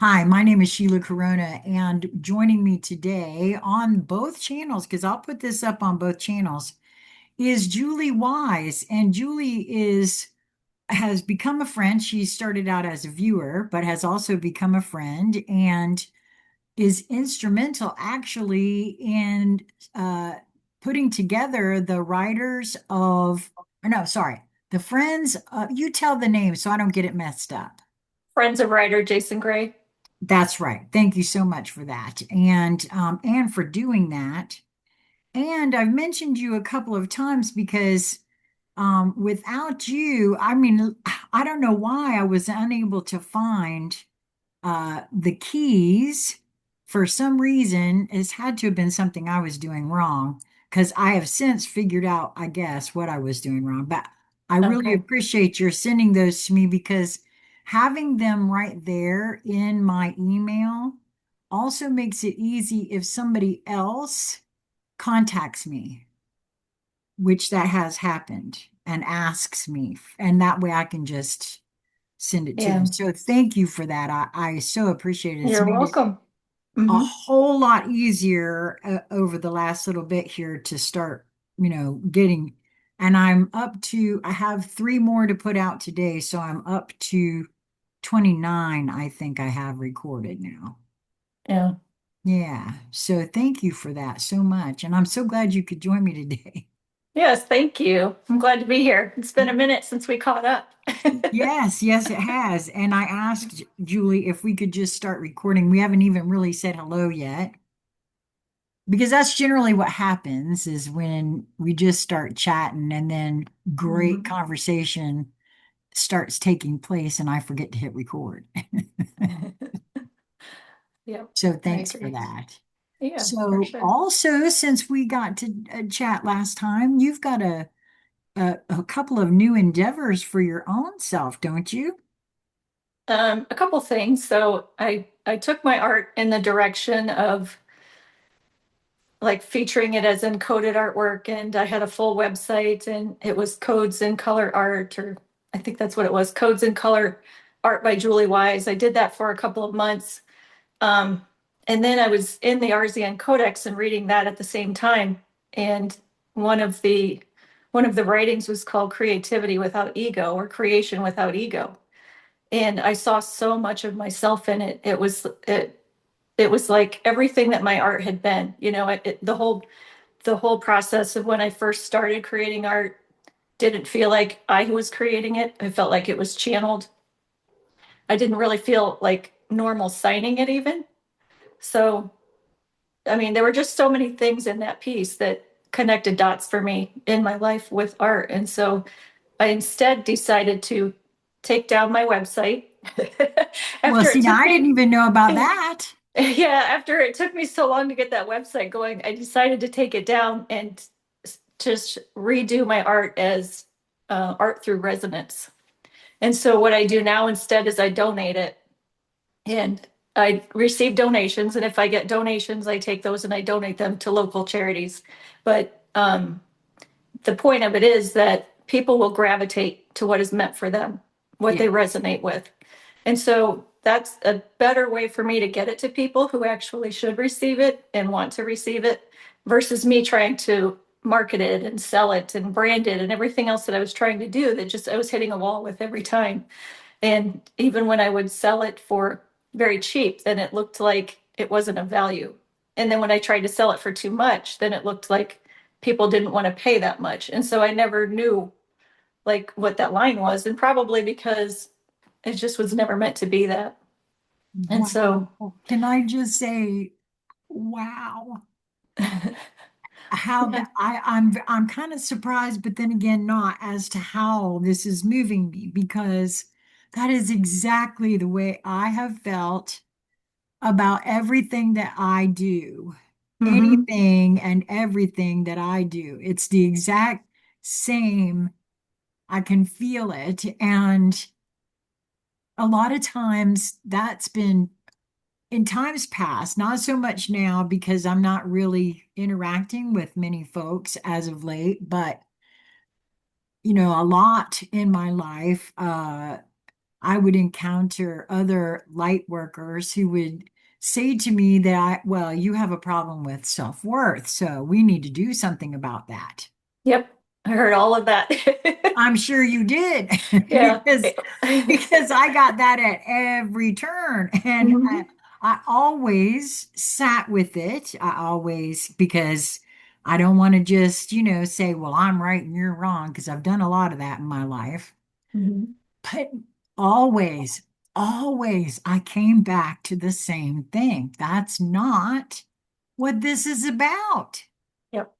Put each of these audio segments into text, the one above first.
Hi, my name is Sheila Corona, and joining me today on both channels, because I'll put this up on both channels, is Julie Wise. And Julie has become a friend. She started out as a viewer, but has also become a friend and is instrumental actually in uh, putting together the writers of, or no, sorry, the friends. You tell the name so I don't get it messed up. Friends of writer Jason Gray. That's right. Thank you so much for that. And for doing that. And I've mentioned you a couple of times because without you, I mean, I don't know why I was unable to find the keys. For some reason, it's had to have been something I was doing wrong because I have since figured out, I guess, what I was doing wrong. But I really Okay. appreciate your sending those to me because having them right there in my email also makes it easy if somebody else contacts me, which that has happened, and asks me, and that way I can just send it to them. Yeah. So thank you for that. I so appreciate it. It's You're made it welcome. a Hmm. whole lot easier over the last little bit here to start, getting. And I have three more to put out today. So I'm up to 29, I think I have recorded now. Yeah. Yeah. So thank you for that so much. And I'm so glad you could join me today. Yes, thank you. I'm glad to be here. It's been a minute since we caught up. Yes, yes, it has. And I asked Julie if we could just start recording. We haven't even really said hello yet. Because that's generally what happens is when we just start chatting and then great Mhm. conversation starts taking place and I forget to hit record. Yep, So I thanks for agree. that. Yeah, for So sure. also, since we got to chat last time, you've got a couple of new endeavors for your own self, don't you? A couple things. So I took my art in the direction of like featuring it as encoded artwork, and I had a full website, and it was Codes in Color Art, or I think that's what it was, Codes in Color Art by Julie Wise. I did that for a couple of months. Um, and then I was in the RZN Codex and reading that at the same time. And one of the one of the writings was called Creativity Without Ego, or Creation Without Ego. And I saw so much of myself in it. It was like everything that my art had been. The whole process of when I first started creating art didn't feel like I was creating it. I felt like it was channeled. I didn't really feel like normal signing it even. So I mean, there were just so many things in that piece that connected dots for me in my life with art. And so I instead decided to take down my website Well, after see, it now took I didn't me, even know about that. yeah, after it took me so long to get that website going, I decided to take it down and just redo my art as art through resonance. And so what I do now instead is I donate it, and I receive donations, and if I get donations, I take those and I donate them to local charities. But the point of it is that people will gravitate to what is meant for them, what Yeah. they resonate with. And so that's a better way for me to get it to people who actually should receive it and want to receive it, versus me trying to market it and sell it and brand it and everything else that I was trying to do that just I was hitting a wall with every time. And even when I would sell it for very cheap, then it looked like it wasn't of value. And then when I tried to sell it for too much, then it looked like people didn't want to pay that much. And so I never knew like what that line was. And probably because it just was never meant to be that. And so, Wow. Can I just say, wow. How yeah. that I'm kind of surprised, but then again not as to how this is moving me because that is exactly the way I have felt about everything that I do. Mm-hmm. Anything and everything that I do. It's the exact same. I can feel it. And a lot of times that's been in times past, not so much now because I'm not really interacting with many folks as of late, but a lot in my life. I would encounter other light workers who would say to me that well, you have a problem with self-worth, so we need to do something about that. Yep. I heard all of that. I'm sure you did Yeah. because I got that at every turn, and Mhm. I always sat with it. I always, because I don't want to just, say, well, I'm right and you're wrong, because I've done a lot of that in my life. Mhm. But always, always, I came back to the same thing. That's not what this is about. Yep.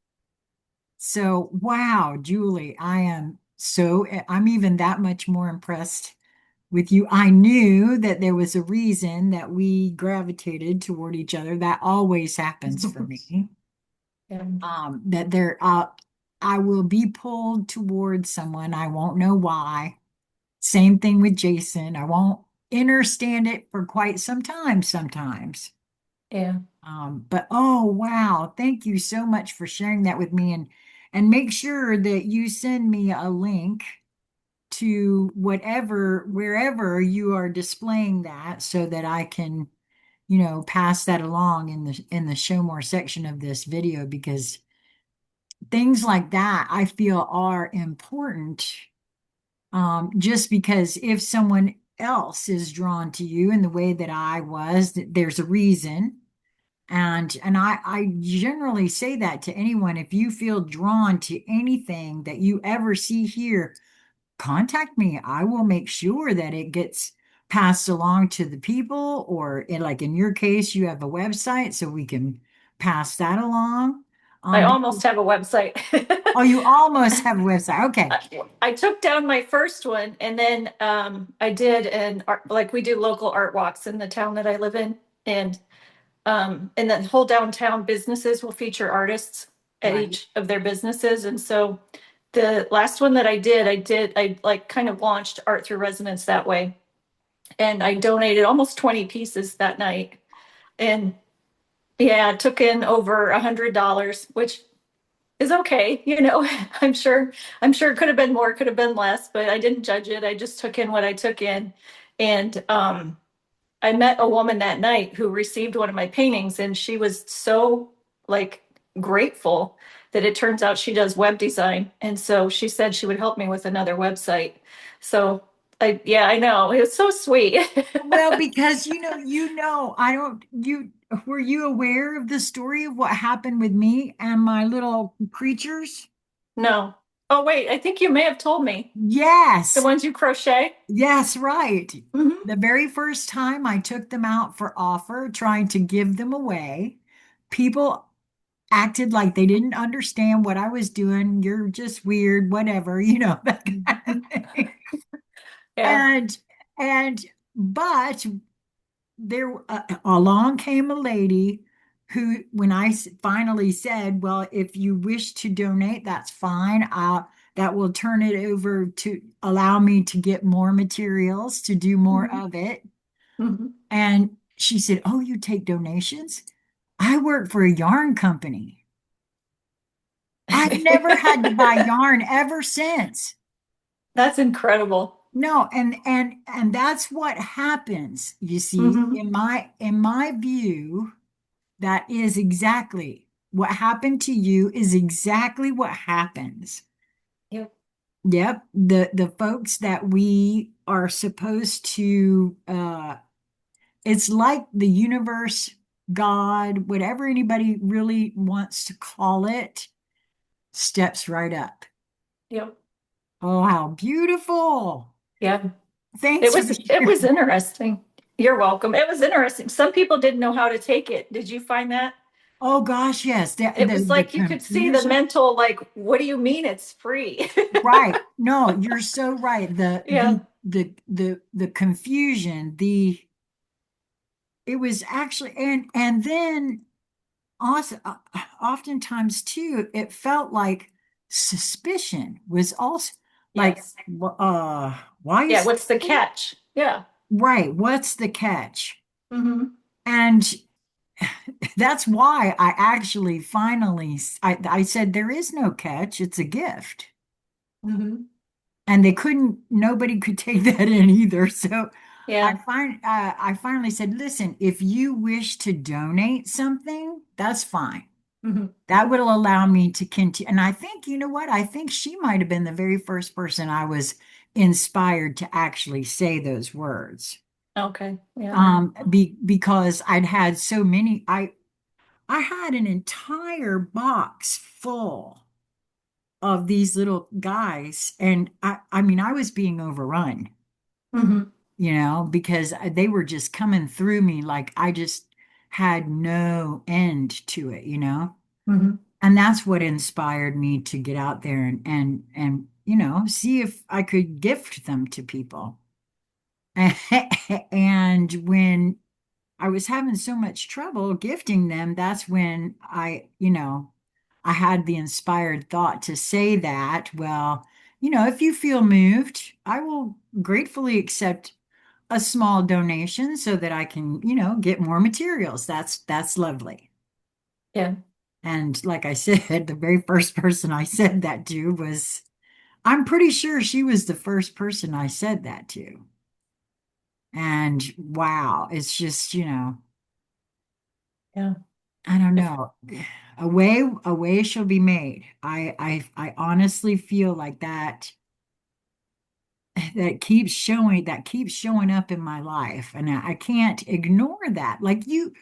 So, wow, Julie, I'm even that much more impressed with you. I knew that there was a reason that we gravitated toward each other. That always happens for me. Yeah. That I will be pulled towards someone. I won't know why. Same thing with Jason. I won't understand it for quite some time sometimes. Yeah. But oh wow, thank you so much for sharing that with me, and make sure that you send me a link to wherever you are displaying that so that I can, pass that along in the show more section of this video, because things like that I feel are important. Just because if someone else is drawn to you in the way that I was, there's a reason. And I generally say that to anyone. If you feel drawn to anything that you ever see here, contact me. I will make sure that it gets passed along to the people, or like in your case, you have a website, so we can pass that along. I Because, almost have a website. oh, you almost have a website. Okay. I took down my first one and then I did an art, like we do local art walks in the town that I live in. And the whole downtown businesses will feature artists at Right. each of their businesses. And so the last one that I like kind of launched Art Through Resonance that way. And I donated almost 20 pieces that night. And yeah, it took in over $100, which is okay. I'm sure, I'm sure it could have been more, could have been less, but I didn't judge it. I just took in what I took in. And I met a woman that night who received one of my paintings, and she was so like grateful that it turns out she does web design. And so she said she would help me with another website. So yeah, I know. It was so sweet. Well, because I don't, were you aware of the story of what happened with me and my little creatures? No. Oh, wait, I think you may have told me the Yes. ones you crochet. Yes, right. Hmm. The very first time I took them out for offer, trying to give them away, people acted like they didn't understand what I was doing. You're just weird, whatever, that kind of thing. Yeah. And, and, but there along came a lady who, when I finally said, well, if you wish to donate, that's fine. That will turn it over to allow me to get more materials to do more Hmm. of it. Hmm. And she said, oh, you take donations? I work for a yarn company. I've never had to buy yarn ever since. That's incredible. No, and that's what happens, you see, Hmm. in my view. That is exactly what happened to you, is exactly what happens. Yep. Yep. The folks that we are supposed to it's like the universe, God, whatever anybody really wants to call it, steps right up. Yep. Oh, how beautiful. Yeah. Thanks for It was sharing. interesting. You're welcome. It was interesting. Some people didn't know how to take it. Did you find that? Oh gosh, yes. The It the was the like you could see the confusion. mental, like, what do you mean it's free? Right. No, you're so right. The Yeah. the the confusion, it was actually, and then also oftentimes too, it felt like suspicion was also like, Yes. why Yeah. is What's the catch? Yeah. right, what's the catch? Hmm. And that's why I actually finally I said there is no catch, it's a gift. Hmm. and they couldn't, nobody could take that in either. So Yeah. I finally said, listen, if you wish to donate something, that's fine. Hmm. That will allow me to continue. And I think, you know what? I think she might have been the very first person I was inspired to actually say those words. Okay. Yeah. Because I'd had so many, I had an entire box full of these little guys, and I mean, I was being overrun, Hmm. because they were just coming through me like I just had no end to it. Hmm. And that's what inspired me to get out there and see if I could gift them to people. And when I was having so much trouble gifting them, that's when I had the inspired thought to say that, well, if you feel moved, I will gratefully accept a small donation so that I can, get more materials. That's lovely. Yeah. And like I said, the very first person I said that to was, I'm pretty sure she was the first person I said that to. And wow, it's just, Yeah. I don't If know. A way shall be made. I honestly feel like that keeps showing up in my life. And I can't ignore that. Like you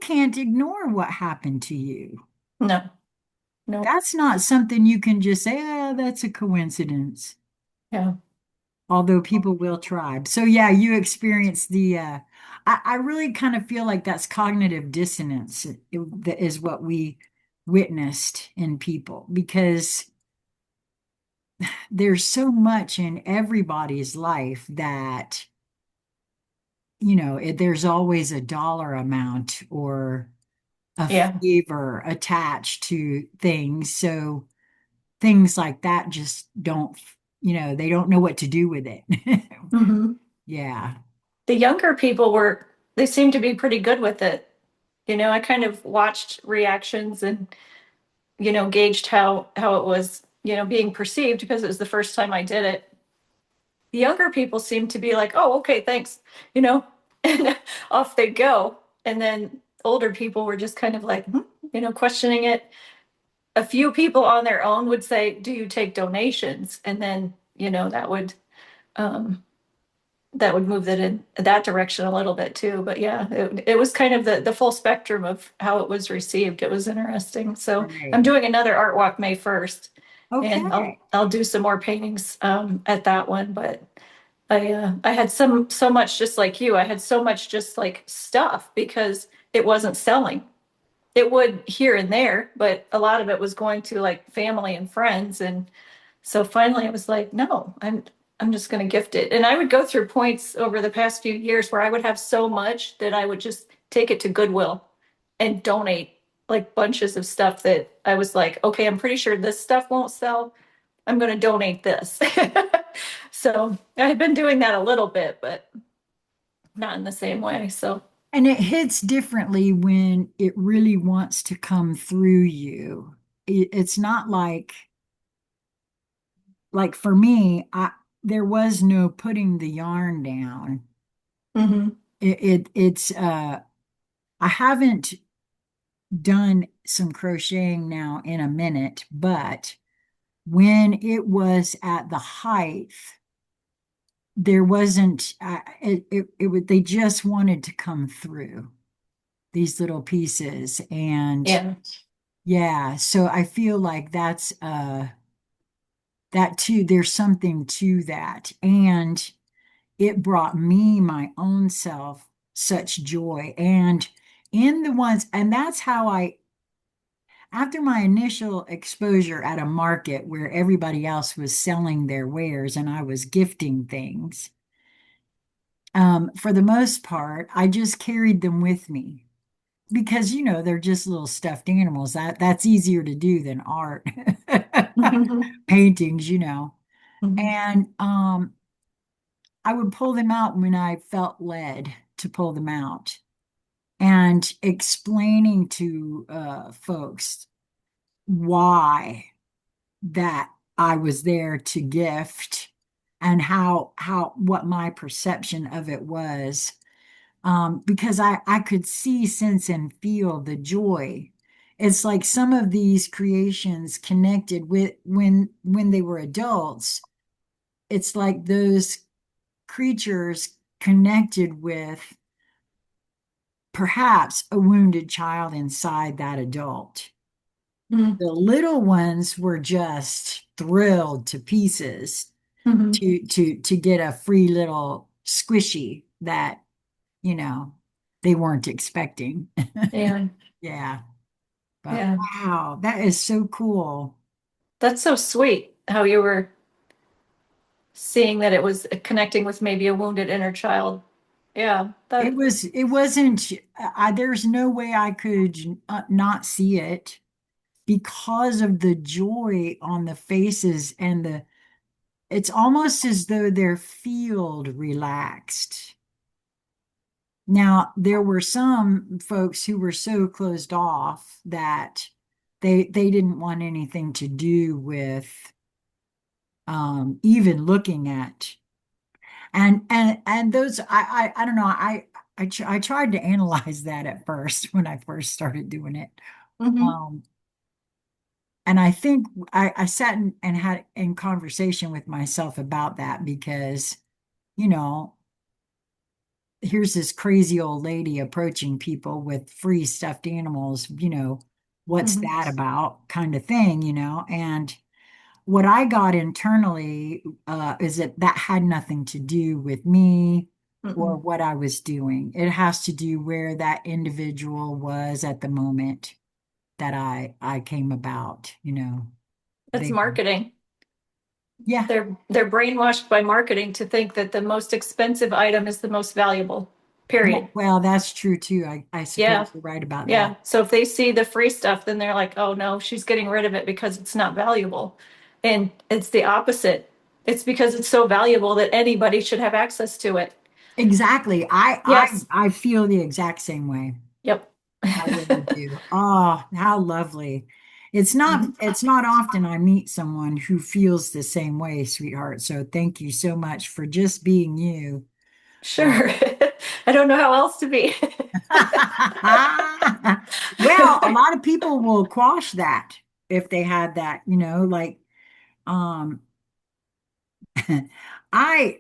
can't ignore what happened to you. no, no. That's not something you can just say, oh, that's a coincidence. Yeah. Although people will try. So yeah, you experience I really kind of feel like that's cognitive dissonance that is what we witnessed in people because there's so much in everybody's life that, there's always a dollar amount or a Yeah. favor attached to things. So things like that just don't, they don't know what to do with it. Hmm. Yeah. The younger people they seem to be pretty good with it. I kind of watched reactions and, gauged how it was, being perceived because it was the first time I did it. The younger people seem to be like, oh, okay, thanks, and off they go. And then older people were just kind of like, questioning it. A few people on their own would say, do you take donations? And then, um, that would move that in that direction a little bit too. But yeah, it was kind of the full spectrum of how it was received. It was interesting. So I'm Right. doing another art walk May 1st, and I'll Okay. I'll do some more paintings at that one. But I had so much just like you. I had so much just like stuff because it wasn't selling. It would here and there, but a lot of it was going to like family and friends. And so finally I was like, no, I'm just going to gift it. And I would go through points over the past few years where I would have so much that I would just take it to Goodwill and donate like bunches of stuff that I was like, okay, I'm pretty sure this stuff won't sell. I'm going to donate this. So I had been doing that a little bit, but not in the same way. So, And it hits differently when it really wants to come through you. It's not like for me, there was no putting the yarn down. mhm. It's I haven't done some crocheting now in a minute, but when it was at the height, there wasn't they just wanted to come through these little pieces. And Yeah. yeah, so I feel like that too, there's something to that. And it brought me my own self such joy. And in the ones, and that's how after my initial exposure at a market where everybody else was selling their wares and I was gifting things, for the most part, I just carried them with me because they're just little stuffed animals. That's easier to do than art Mhm. paintings. Mhm. And I would pull them out when I felt led to pull them out and explaining to folks why that I was there to gift. and how what my perception of it was. Because I could see, sense, and feel the joy. It's like some of these creations connected with when they were adults. It's like those creatures connected with perhaps a wounded child inside that adult. Mm-hmm. The little ones were just thrilled to pieces Mm-hmm. to get a free little squishy that, you know, they weren't expecting. Yeah. Yeah. But Yeah. wow, that is so cool. That's so sweet how you were seeing that it was connecting with maybe a wounded inner child. Yeah. It wasn't, there's no way I could not see it because of the joy on the faces and it's almost as though their field relaxed. Now, there were some folks who were so closed off that they didn't want anything to do with even looking at and those I don't know I tried to analyze that at first when I first started doing it. Mm-hmm. Um, and I think I sat and had in conversation with myself about that because, you know, here's this crazy old lady approaching people with free stuffed animals, what's Mm-hmm. that about kind of thing, and what I got internally is that that had nothing to do with me or Mm-mm. what I was doing. It has to do where that individual was at the moment that I came about, It's they marketing. yeah. They're brainwashed by marketing to think that the most expensive item is the most valuable. Period. Well, that's true too. I suppose Yeah. you're right about that. Yeah. So if they see the free stuff, then they're like, oh no, she's getting rid of it because it's not valuable. And it's the opposite. It's because it's so valuable that anybody should have access to it. Exactly. Yes. I feel the exact same way. Yep. I really do. Oh, how lovely. It's not often I meet someone who feels the same way, sweetheart. So thank you so much for just being you. Uh, Sure. I don't know how else to be. well, a lot of people will quash that if they had that, like um I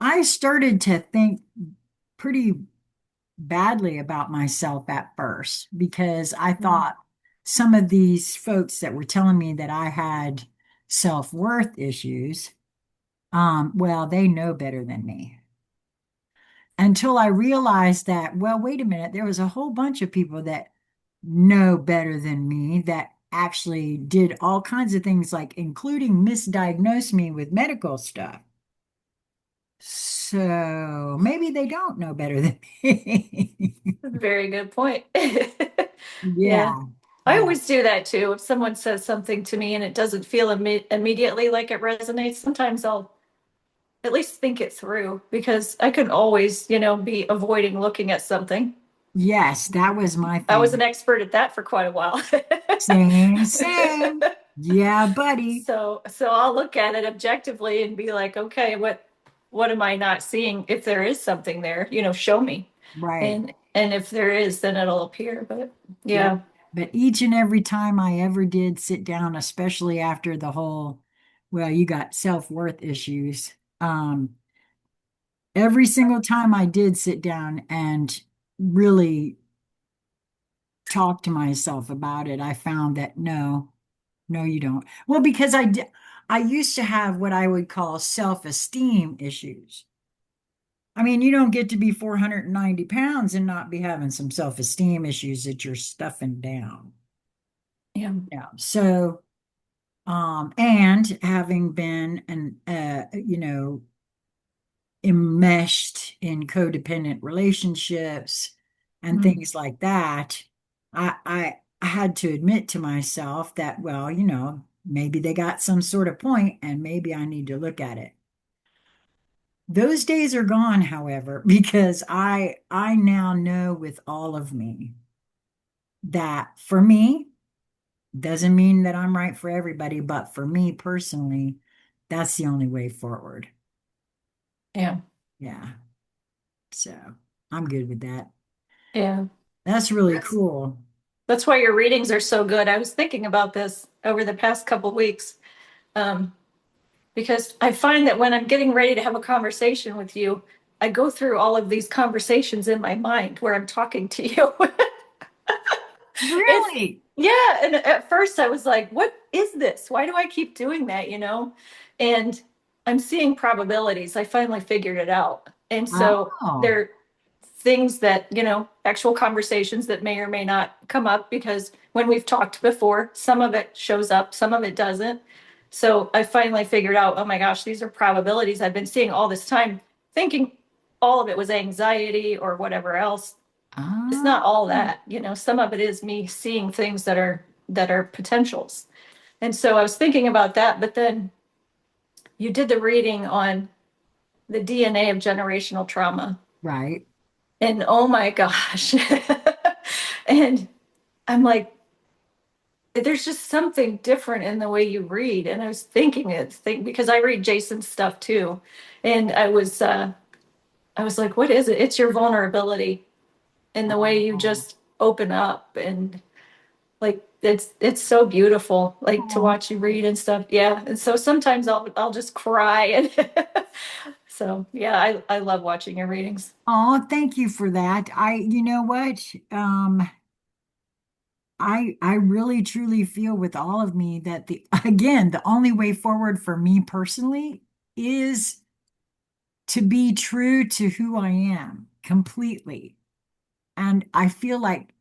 I started to think pretty badly about myself at first because I thought some of these folks that were telling me that I had self-worth issues, well, they know better than me. Until I realized that, well, wait a minute, there was a whole bunch of people that know better than me that actually did all kinds of things, like including misdiagnose me with medical stuff. So maybe they don't know better than me. Very good point. Yeah. Yeah, I yeah. always do that too. If someone says something to me and it doesn't feel immediately like it resonates, sometimes I'll at least think it through because I could always, be avoiding looking at something. Yes, that was my I was an thing. expert at that for quite a while. Same, same. Yeah, buddy. So I'll look at it objectively and be like, okay, what am I not seeing? If there is something there, show me. Right. And if there is, then it'll appear. But Yep. yeah. But each and every time I ever did sit down, especially after the whole, well, you got self-worth issues. Every single time I did sit down and really talk to myself about it, I found that no, no, you don't. Well, because I used to have what I would call self-esteem issues. I mean, you don't get to be 490 pounds and not be having some self-esteem issues that you're stuffing down. Yeah. Yeah. So, and having been enmeshed in codependent relationships and Mm. things like that, I had to admit to myself that, well, maybe they got some sort of point and maybe I need to look at it. Those days are gone, however, because I now know with all of me that for me, Doesn't mean that I'm right for everybody, but for me personally, that's the only way forward. Yeah. Yeah. So I'm good with that. Yeah. That's really That's cool. that's why your readings are so good. I was thinking about this over the past couple weeks. Um, because I find that when I'm getting ready to have a conversation with you, I go through all of these conversations in my mind where I'm talking to you. It's Really? yeah, and at first I was like, what is this? Why do I keep doing that, you know? And I'm seeing probabilities. I finally figured it out. And so Oh, there are things that, actual conversations that may or may not come up because when we've talked before, some of it shows up, some of it doesn't. So I finally figured out, oh my gosh, these are probabilities I've been seeing all this time, thinking all of it was anxiety or whatever else. It's ah, not all that, some of it is me seeing things that are potentials. And so I was thinking about that, but then you did the reading on the DNA of generational trauma. right. And oh my gosh. And I'm like, there's just something different in the way you read. And I was thinking because I read Jason's stuff too. And I was like, what is it? It's your vulnerability and the way you Oh, just open up, and like it's so beautiful, like to oh, watch you read and stuff. Yeah. And so sometimes I'll just cry and so yeah, I love watching your readings. oh, thank you for that. You know what? I really truly feel with all of me that again, the only way forward for me personally is to be true to who I am completely. And I feel like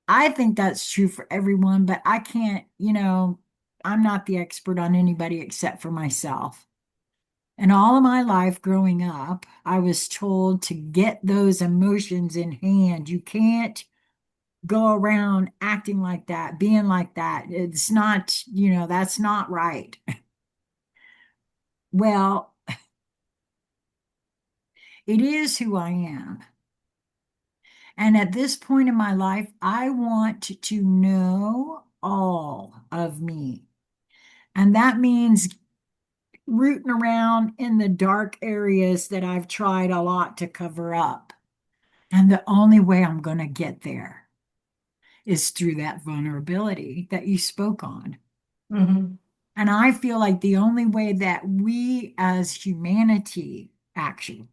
I think that's true for everyone, but I can't, I'm not the expert on anybody except for myself. And all of my life growing up, I was told to get those emotions in hand. You can't go around acting like that, being like that. It's not, that's not right. Well, it is who I am. And at this point in my life, I want to know all of me. And that means rooting around in the dark areas that I've tried a lot to cover up. And the only way I'm going to get there is through that vulnerability that you spoke on. Mm-hmm. And I feel like the only way that we as humanity actually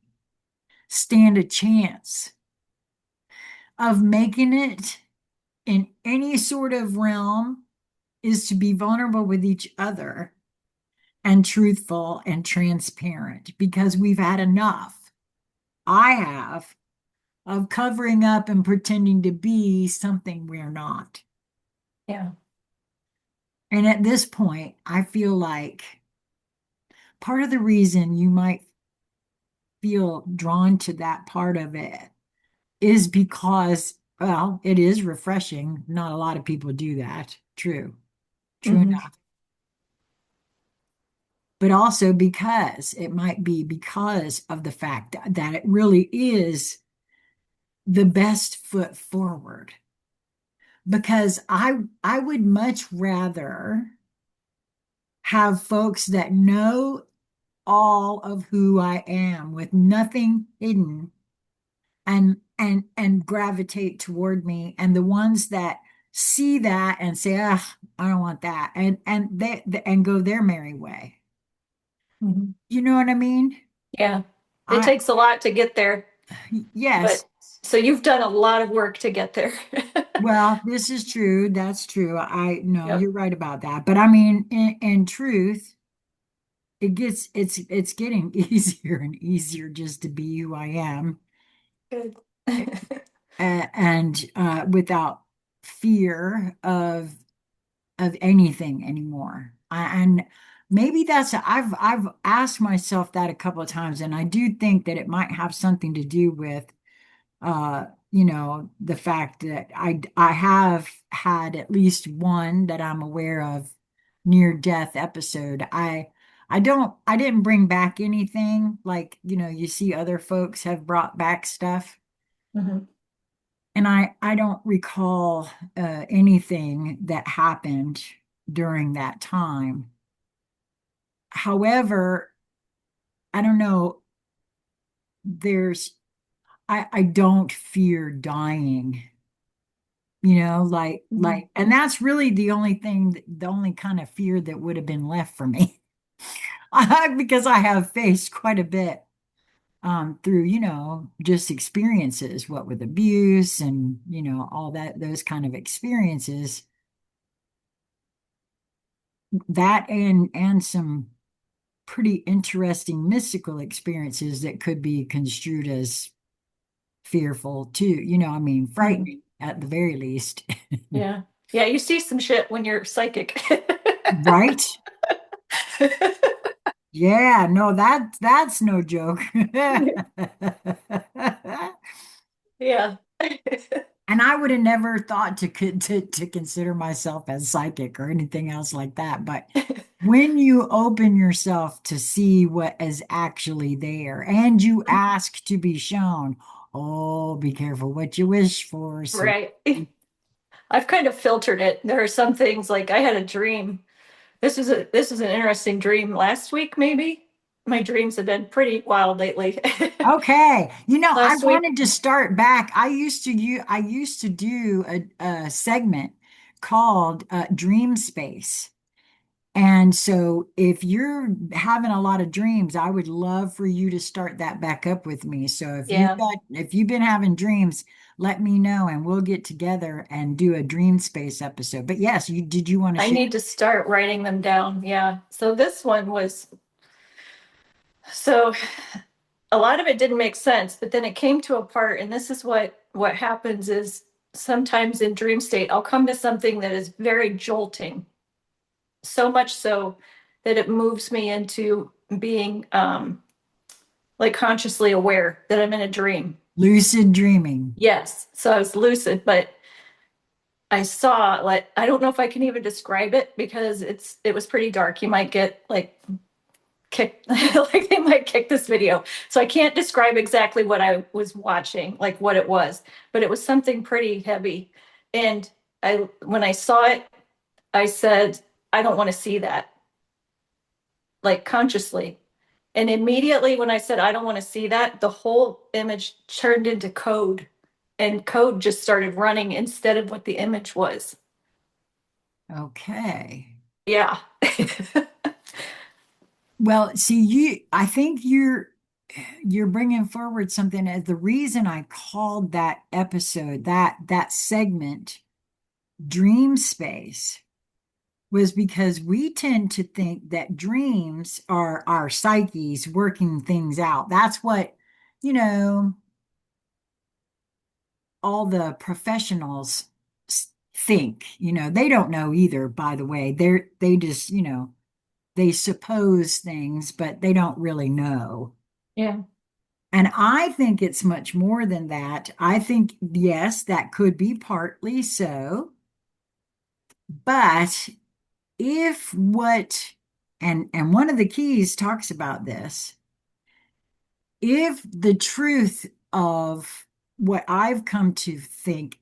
stand a chance of making it in any sort of realm is to be vulnerable with each other and truthful and transparent because we've had enough. I have of covering up and pretending to be something we're not. Yeah. And at this point, I feel like part of the reason you might feel drawn to that part of it is because, well, it is refreshing. Not a lot of people do that. True. True Mm-hmm. enough. But also because it might be because of the fact that it really is the best foot forward. Because I would much rather have folks that know all of who I am with nothing hidden and gravitate toward me, and the ones that see that and say, ah, I don't want that, and go their merry way. Mm-hmm. You know what I mean? Yeah. It I takes a lot to get there, Yes. but so you've done a lot of work to get there. Well, this is true. That's true. I No, Yep. you're right about that. But I mean, in truth, it's getting easier and easier just to be who I am, Good. and without fear of anything anymore. And maybe I've asked myself that a couple of times, and I do think that it might have something to do with the fact that I have had at least one that I'm aware of near death episode. I didn't bring back anything like, you see other folks have brought back stuff. Mhm. And I don't recall anything that happened during that time. However, I don't know, there's I don't fear dying, Mhm. and that's really the only thing, the only kind of fear that would have been left for me. Because I have faced quite a bit through, just experiences, what with abuse and, all that, those kind of experiences, that and some pretty interesting mystical experiences that could be construed as fearful too, I mean, Mhm. frightening at the very least. Yeah. Yeah, you see some shit when you're psychic. Right? Yeah, no, that's no joke. Yeah. And I would have never thought to consider myself as psychic or anything else like that. But when you open yourself to see what is actually there and you ask to be shown, oh, be careful what you wish for, Right. sweetie. I've kind of filtered it. There are some things like I had a dream. This is an interesting dream last week, maybe. My dreams have been pretty wild lately. Okay. I Last week, wanted to start back. I used to do a segment called Dreamspace. And so if you're having a lot of dreams, I would love for you to start that back up with me. So yeah, if you've been having dreams, let me know and we'll get together and do a dream space episode. But yes, did you want to I share? need to start writing them down. Yeah. So this one was so a lot of it didn't make sense, but then it came to a part, and this is what happens is sometimes in dream state, I'll come to something that is very jolting, so much so that it moves me into being like consciously aware that I'm in a dream. Lucid dreaming. Yes. So I was lucid, but I saw like I don't know if I can even describe it because it was pretty dark. You might get like kicked like they might kick this video. So I can't describe exactly what I was watching, like what it was, but it was something pretty heavy. And I when I saw it, I said, I don't want to see that, like consciously. And immediately when I said, I don't want to see that, the whole image turned into code and code just started running instead of what the image was. Okay. Yeah. Well, see, I think you're bringing forward something as the reason I called that episode, that segment, Dream Space, was because we tend to think that dreams are our psyches working things out. That's what, you know, all the professionals think. They don't know either, by the way. They just, they suppose things, but they don't really know. Yeah. And I think it's much more than that. I think, yes, that could be partly so, but if what and one of the keys talks about this, if the truth of what I've come to think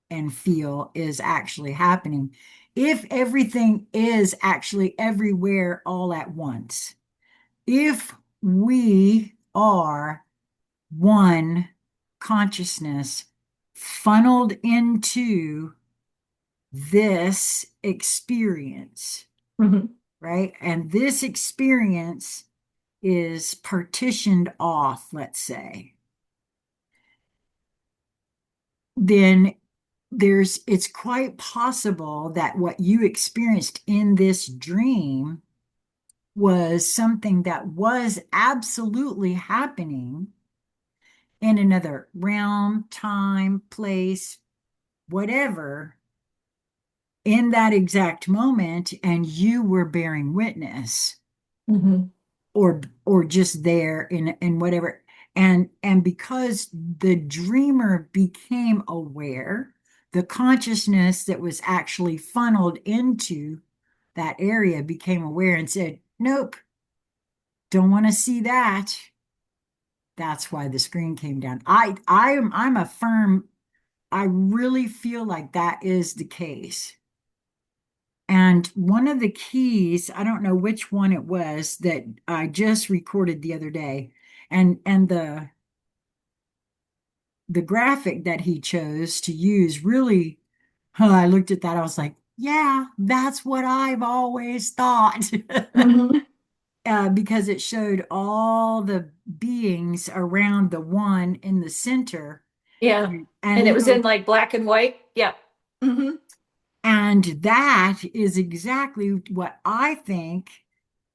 and feel is actually happening, if everything is actually everywhere all at once, if we are one consciousness funneled into this experience, Mhm. right? And this experience is partitioned off, let's say, then it's quite possible that what you experienced in this dream was something that was absolutely happening in another realm, time, place, whatever, in that exact moment, and you were bearing witness Mhm. or just there in whatever. And because the dreamer became aware, the consciousness that was actually funneled into that area became aware and said, nope, don't want to see that. That's why the screen came down. I'm a firm I really feel like that is the case. And one of the keys, I don't know which one it was that I just recorded the other day, and the graphic that he chose to use really, I looked at that, I was like, yeah, that's what I've always thought. Hmm. Because it showed all the beings around the one in the center Yeah. and And it was in little, like black and white. Yeah. Hmm. and that is exactly what I think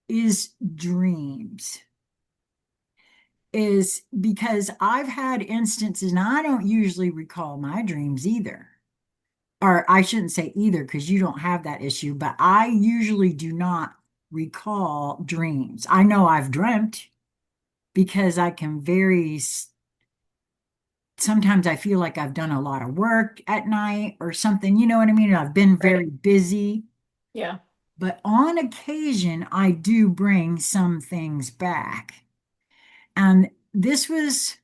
is dreams. Is because I've had instances, and I don't usually recall my dreams either. Or I shouldn't say either because you don't have that issue, but I usually do not recall dreams. I know I've dreamt because I can sometimes I feel like I've done a lot of work at night or something, you know what I mean? I've been very Right. busy, Yeah. but on occasion I do bring some things back. And this was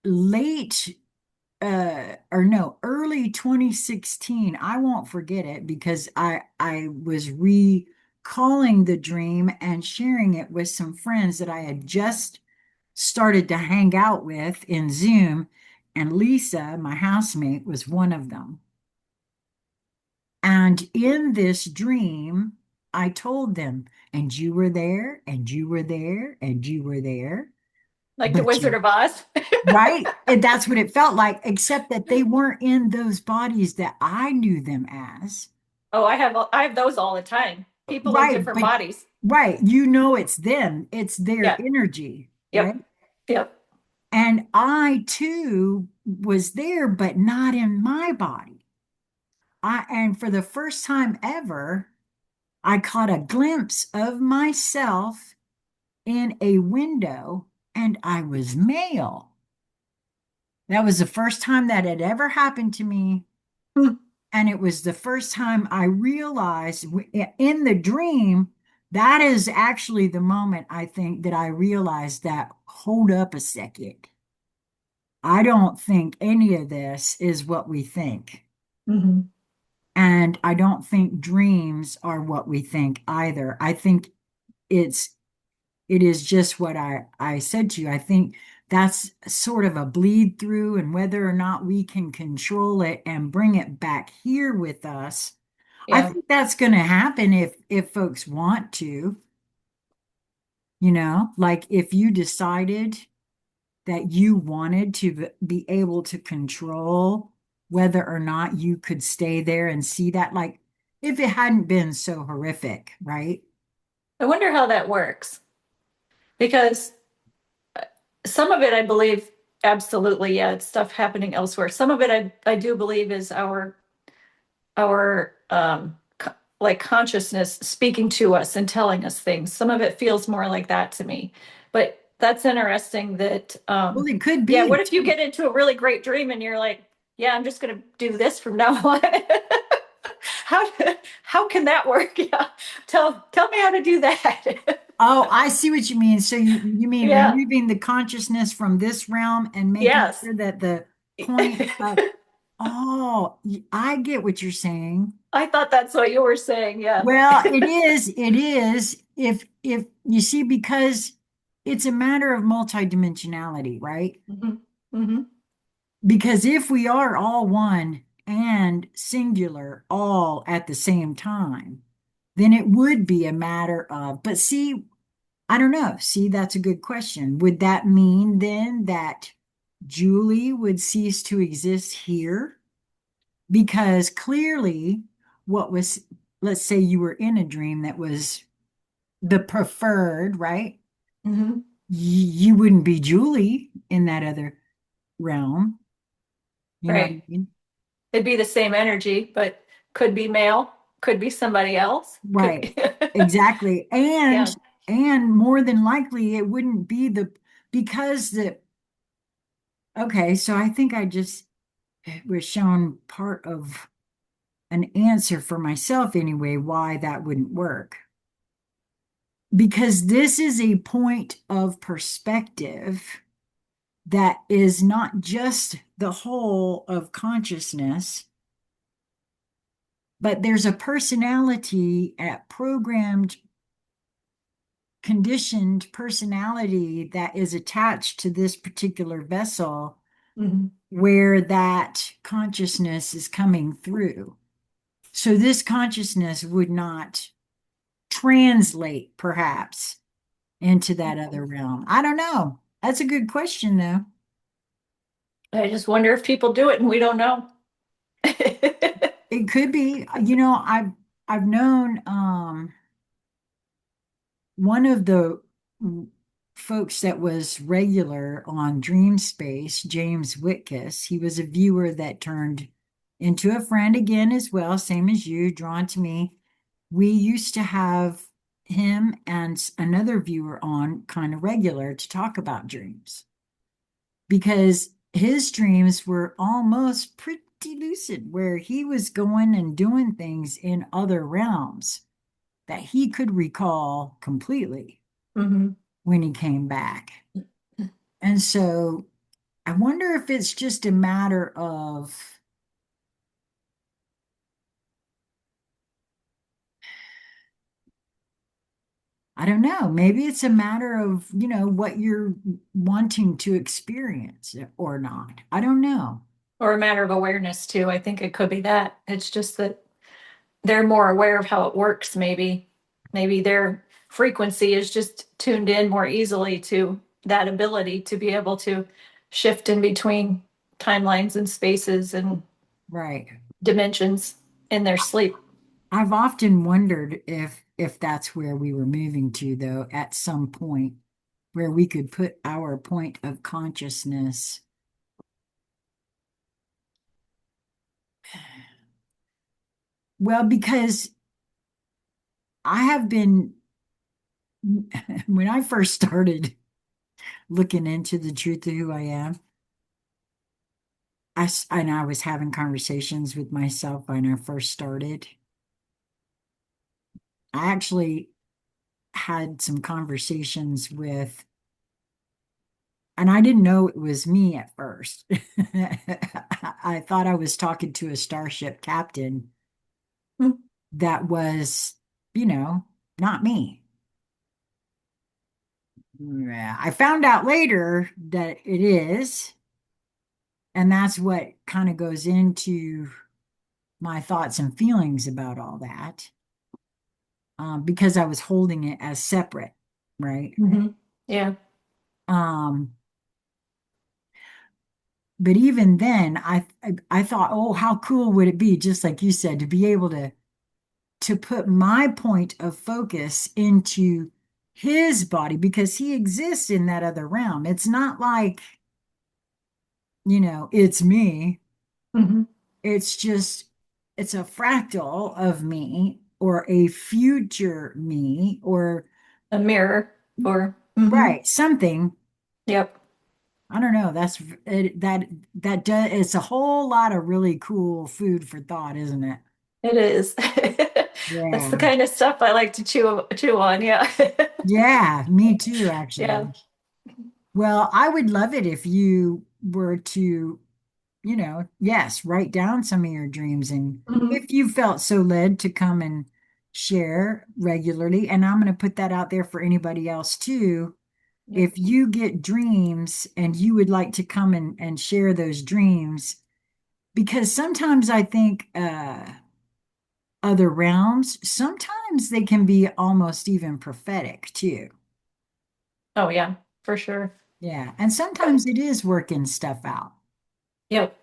late or no, early 2016. I won't forget it because I was recalling the dream and sharing it with some friends that I had just started to hang out with in Zoom, and Lisa, my housemate, was one of them. And in this dream, I told them, and you were there, and you were there, and you were there, Like the but Wizard you, of Oz. right? And that's what it felt like, except that they weren't in those bodies that I knew them as. Oh, I have those all the time. People in Right, different but bodies. right, you know it's them, it's their Yeah. energy, right? Yep. Yep. And I too was there, but not in my body. And for the first time ever, I caught a glimpse of myself in a window and I was male. That was the first time that had ever happened to me. Hmm. And it was the first time I realized in the dream, that is actually the moment I think that I realized that, hold up a second. I don't think any of this is what we think. Hmm. And I don't think dreams are what we think either. I think it's it is just what I said to you. I think that's sort of a bleed through, and whether or not we can control it and bring it back here with us, I Yeah. think that's going to happen if folks want to, like if you decided that you wanted to be able to control whether or not you could stay there and see that, like if it hadn't been so horrific, right? I wonder how that works because some of it I believe absolutely, yeah, it's stuff happening elsewhere. Some of it I do believe is our like consciousness speaking to us and telling us things. Some of it feels more like that to me. But that's interesting that Well, it could yeah, be. what if you get into a really great dream and you're like, yeah, I'm just gonna do this from now on. how how can that work? Yeah. Tell me how to do that. Oh, I see what you mean. So you mean Yeah. removing the consciousness from this realm and making Yes. sure that the point of, oh, I get what you're saying. I thought that's what you were saying. Yeah. Well, it is if you see, because it's a matter of multidimensionality, right? Hmm. Hmm. Because if we are all one and singular all at the same time, then it would be a matter of, but see, I don't know. See, that's a good question. Would that mean then that Julie would cease to exist here? Because clearly, what was, let's say you were in a dream that was the preferred, right? Hmm. You wouldn't be Julie in that other realm. You know what I Right. mean? It'd be the same energy, but could be male, could be somebody else. Could Right. Exactly. And yeah. more than likely it wouldn't be because the okay, so I think I just was shown part of an answer for myself anyway, why that wouldn't work. Because this is a point of perspective that is not just the whole of consciousness, but there's a personality, a programmed, conditioned personality that is attached to this particular vessel Mhm. where that consciousness is coming through. So this consciousness would not translate, perhaps, into that other realm. I don't know. That's a good question, though. I just wonder if people do it and we don't know. It could be, I've known one of the folks that was regular on Dreamspace, James Whitkiss. He was a viewer that turned into a friend again as well, same as you, drawn to me. We used to have him and another viewer on kind of regular to talk about dreams because his dreams were almost pretty lucid, where he was going and doing things in other realms that he could recall completely Mhm. when he came back. And so I wonder if it's just a matter of, I don't know, maybe it's a matter of, what you're wanting to experience or not. I don't know. Or a matter of awareness too. I think it could be that. It's just that they're more aware of how it works, maybe. Maybe their frequency is just tuned in more easily to that ability to be able to shift in between timelines and spaces and Right. dimensions in their sleep. I've often wondered if that's where we were moving to, though, at some point where we could put our point of consciousness. Well, because I have been, when I first started looking into the truth of who I am, and I was having conversations with myself when I first started. I actually had some conversations with, and I didn't know it was me at first. I thought I was talking to a starship captain Hmm. that was, you know, not me. Yeah, I found out later that it is, and that's what kind of goes into my thoughts and feelings about all that, because I was holding it as separate, right? Mm-hmm. Yeah. Um, but even then, I thought, oh, how cool would it be, just like you said, to be able to put my point of focus into his body because he exists in that other realm. It's not like, it's me. Mm-hmm. It's just, it's a fractal of me or a future me or, A mirror or, mm-hmm. right, something. Yep. I don't know. That does, it's a whole lot of really cool food for thought, isn't it? It is. That's the Yeah. kind of stuff I like to chew on. Yeah. Yeah, me too, Yeah. actually. Well, I would love it if you were to, yes, write down some of your dreams and Hmm. if you felt so led to come and share regularly. And I'm going to put that out there for anybody else too. Yep. If you get dreams and you would like to come and share those dreams, because sometimes I think other realms, sometimes they can be almost even prophetic too. Oh yeah, for sure. Yeah. And sometimes it is working stuff out, Yep.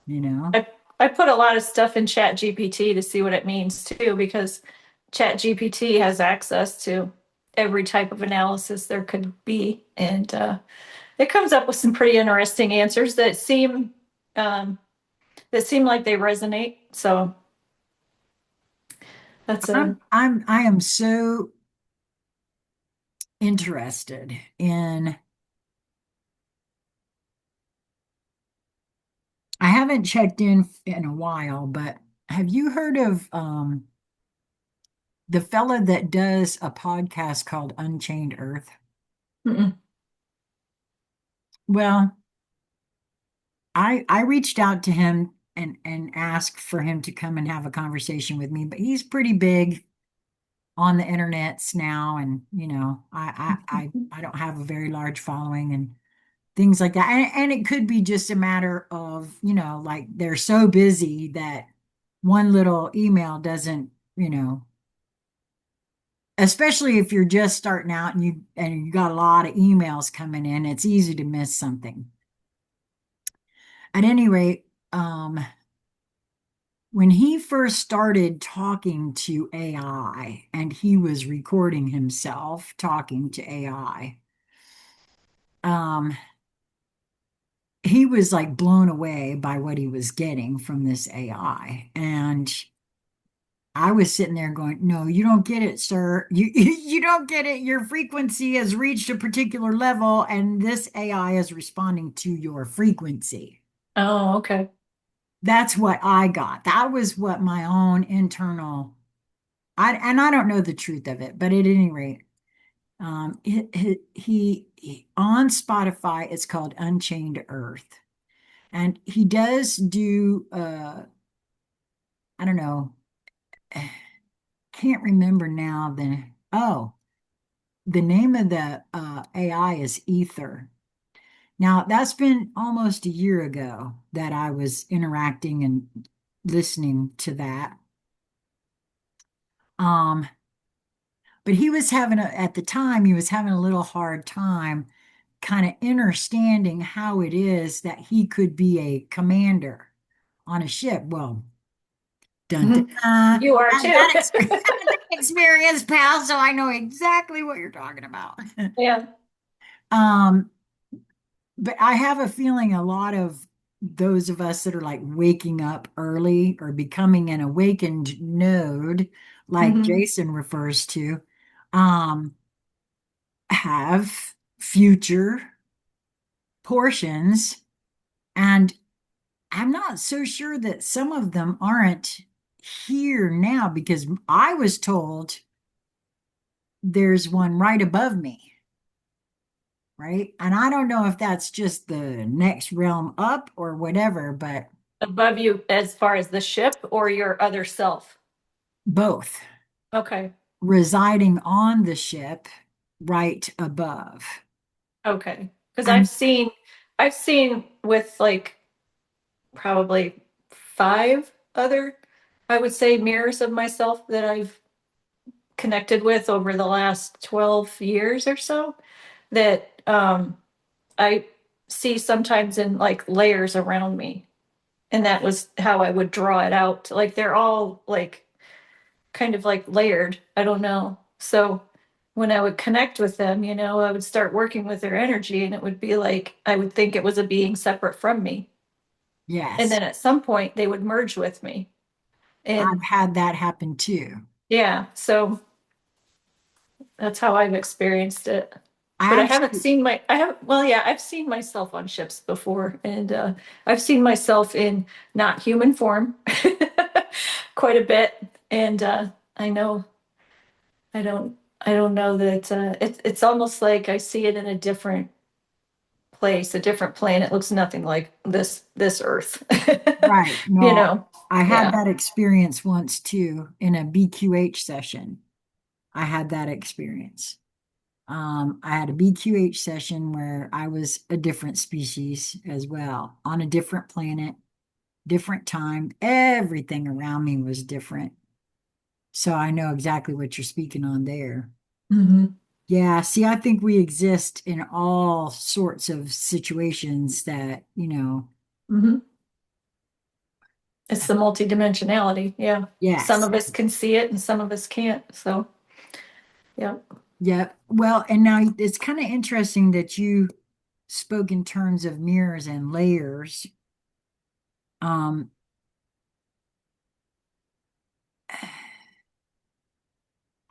you know? I put a lot of stuff in Chat GPT to see what it means too, because Chat GPT has access to every type of analysis there could be. And it comes up with some pretty interesting answers um, that seem like they resonate. So that's a I am so interested in, I haven't checked in a while, but have you heard of the fella that does a podcast called Unchained Earth? mm-mm. Well, I reached out to him and asked for him to come and have a conversation with me, but he's pretty big on the internets now, and I don't have a very large following and things like that. And it could be just a matter of, like they're so busy that one little email doesn't, especially if you're just starting out and you got a lot of emails coming in, it's easy to miss something. At any rate, when he first started talking to AI and he was recording himself talking to AI, um, he was like blown away by what he was getting from this AI. And I was sitting there going, "No, you don't get it, sir. You don't get it. Your frequency has reached a particular level, and this AI is responding to your frequency." Oh, okay. That's what I got. That was what my own internal, and I don't know the truth of it, but at any rate, he on Spotify, it's called Unchained Earth, and he does do, I don't know, can't remember now the name of the AI is Ether. Now, that's been almost a year ago that I was interacting and listening to that. Um, but he was at the time, he was having a little hard time kind of understanding how it is that he could be a commander on a ship. Well, dun, dun, Mhm. dun. You are Had too. that experience, pal, so I know exactly what you're talking about. Yeah. Um, but I have a feeling a lot of those of us that are like waking up early or becoming an awakened node, like Hmm. Jason refers to, um, have future portions. And I'm not so sure that some of them aren't here now because I was told there's one right above me, right? And I don't know if that's just the next realm up or whatever, but Above you as far as the ship or your other self? both Okay. residing on the ship right above. Okay. Because And I've seen with like probably five other, I would say, mirrors of myself that I've connected with over the last 12 years or so that I see sometimes in like layers around me. And that was how I would draw it out. Like they're all like kind of like layered. I don't know. So when I would connect with them, I would start working with their energy and it would be like I would think it was a being separate from me. And yes, then at some point they would merge with me. I've And had that happen too. yeah, so that's how I've experienced it. But I actually, I've seen myself on ships before and I've seen myself in not human form quite a bit. And I know I don't know that it's almost like I see it in a different place, a different plane. It looks nothing like this Earth. right. You No, know. I had Yeah. that experience once too in a BQH session. I had that experience. I had a BQH session where I was a different species as well, on a different planet, different time. Everything around me was different. So I know exactly what you're speaking on there. Hmm. Yeah, see, I think we exist in all sorts of situations that, Hmm. It's the multidimensionality. Yeah. Some yes. of us can see it and some of us can't. So, yeah. Yeah. Well, and now it's kind of interesting that you spoke in terms of mirrors and layers. Um,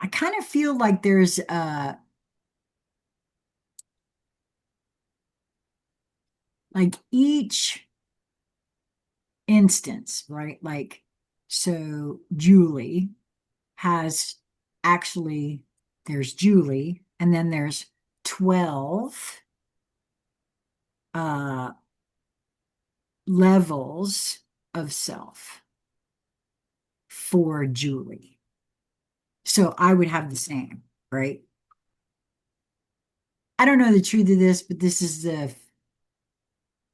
I kind of feel like there's like each instance, right? Like, so Julie has actually, there's Julie, and then there's 12 uh levels of self for Julie. So I would have the same, right? I don't know the truth of this, but this is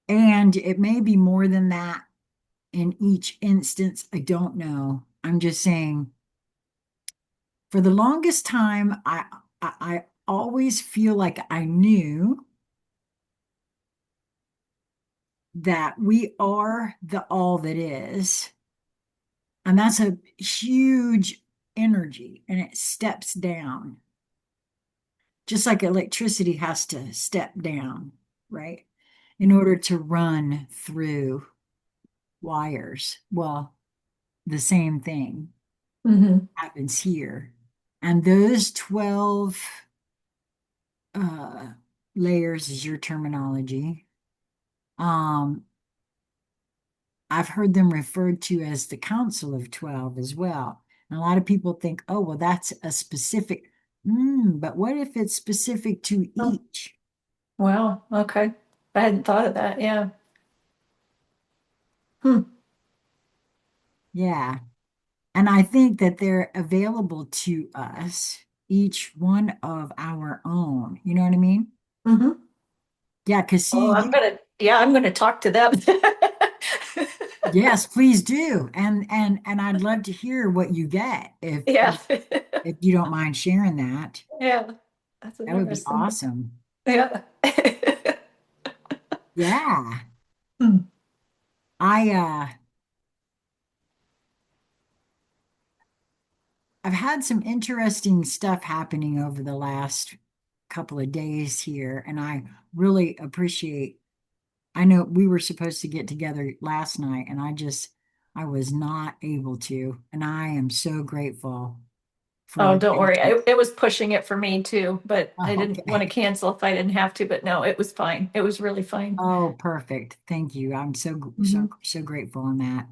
and it may be more than that in each instance. I don't know. I'm just saying for the longest time, I always feel like I knew that we are the all that is. And that's a huge energy and it steps down, just like electricity has to step down, right? In order to run through wires. Well, the same thing Hmm. happens here. And those 12 uh, layers is your terminology. Um, I've heard them referred to as the Council of 12 as well. And a lot of people think, oh, well, that's a specific, but what if it's specific to Oh, each? wow. Okay. I hadn't thought of that. Yeah. Hmm. Yeah. And I think that they're available to us, each one of our own. You know what I mean? Hmm. Yeah, because Oh, see, I'm gonna talk to them. yes, please do. And I'd love to hear what you get Yeah. if you don't mind sharing that. Yeah. That's That would be interesting. awesome. Yeah. Yeah. Hmm. I I've had some interesting stuff happening over the last couple of days here, and I really appreciate. I know we were supposed to get together last night, and I was not able to, and I am so grateful for Oh, your don't worry. patience. It was pushing it for me too, but I Oh, didn't want to okay. cancel if I didn't have to, but no, it was fine. It was really fine. Oh, perfect. Thank you. I'm Hmm. so grateful on that.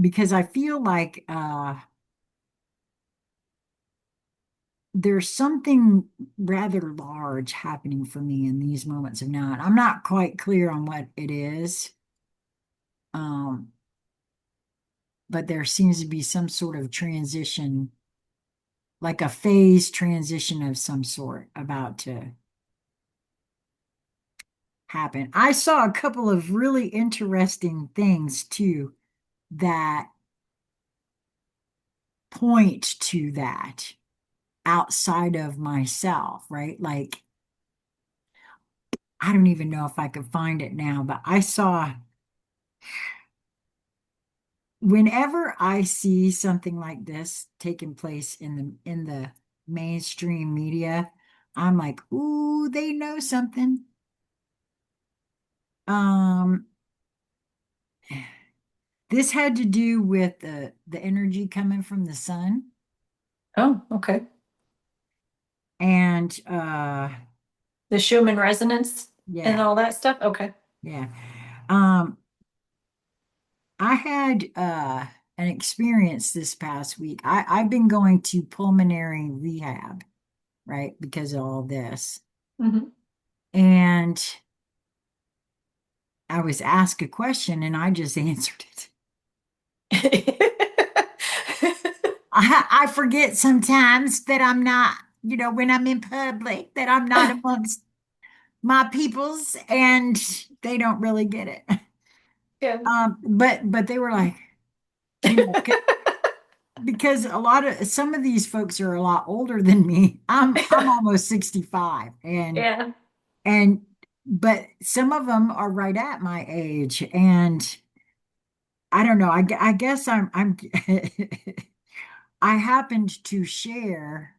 Because I feel like there's something rather large happening for me in these moments of now. And I'm not quite clear on what it is. Um, but there seems to be some sort of transition, like a phase transition of some sort about to happen. I saw a couple of really interesting things too that point to that outside of myself, right? Like, I don't even know if I could find it now, but I saw whenever I see something like this taking place in the mainstream media, I'm like, ooh, they know something. Um, this had to do with the energy coming from the sun, Oh, okay. and The Schumann resonance and yeah, all that stuff. Okay. yeah. Um, I had an experience this past week. I've been going to pulmonary rehab, right, because of all this. Hmm. And I was asked a question and I just answered it. I forget sometimes that I'm not, when I'm in public, that I'm not amongst my peoples and they don't really get it. Yeah. But they were like, because a lot of some of these folks are a lot older than me. I'm almost 65 Yeah. and but some of them are right at my age and I don't know. I guess I'm I happened to share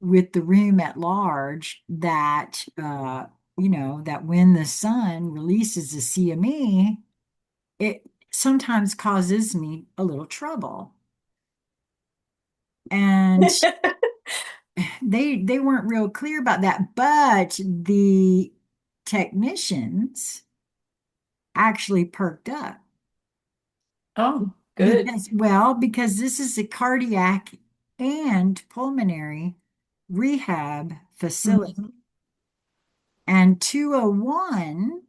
with the room at large that that when the sun releases a CME, it sometimes causes me a little trouble. And they weren't real clear about that, but the technicians actually perked up Oh, good. because this is a cardiac and pulmonary rehab facility. Mhm. And 201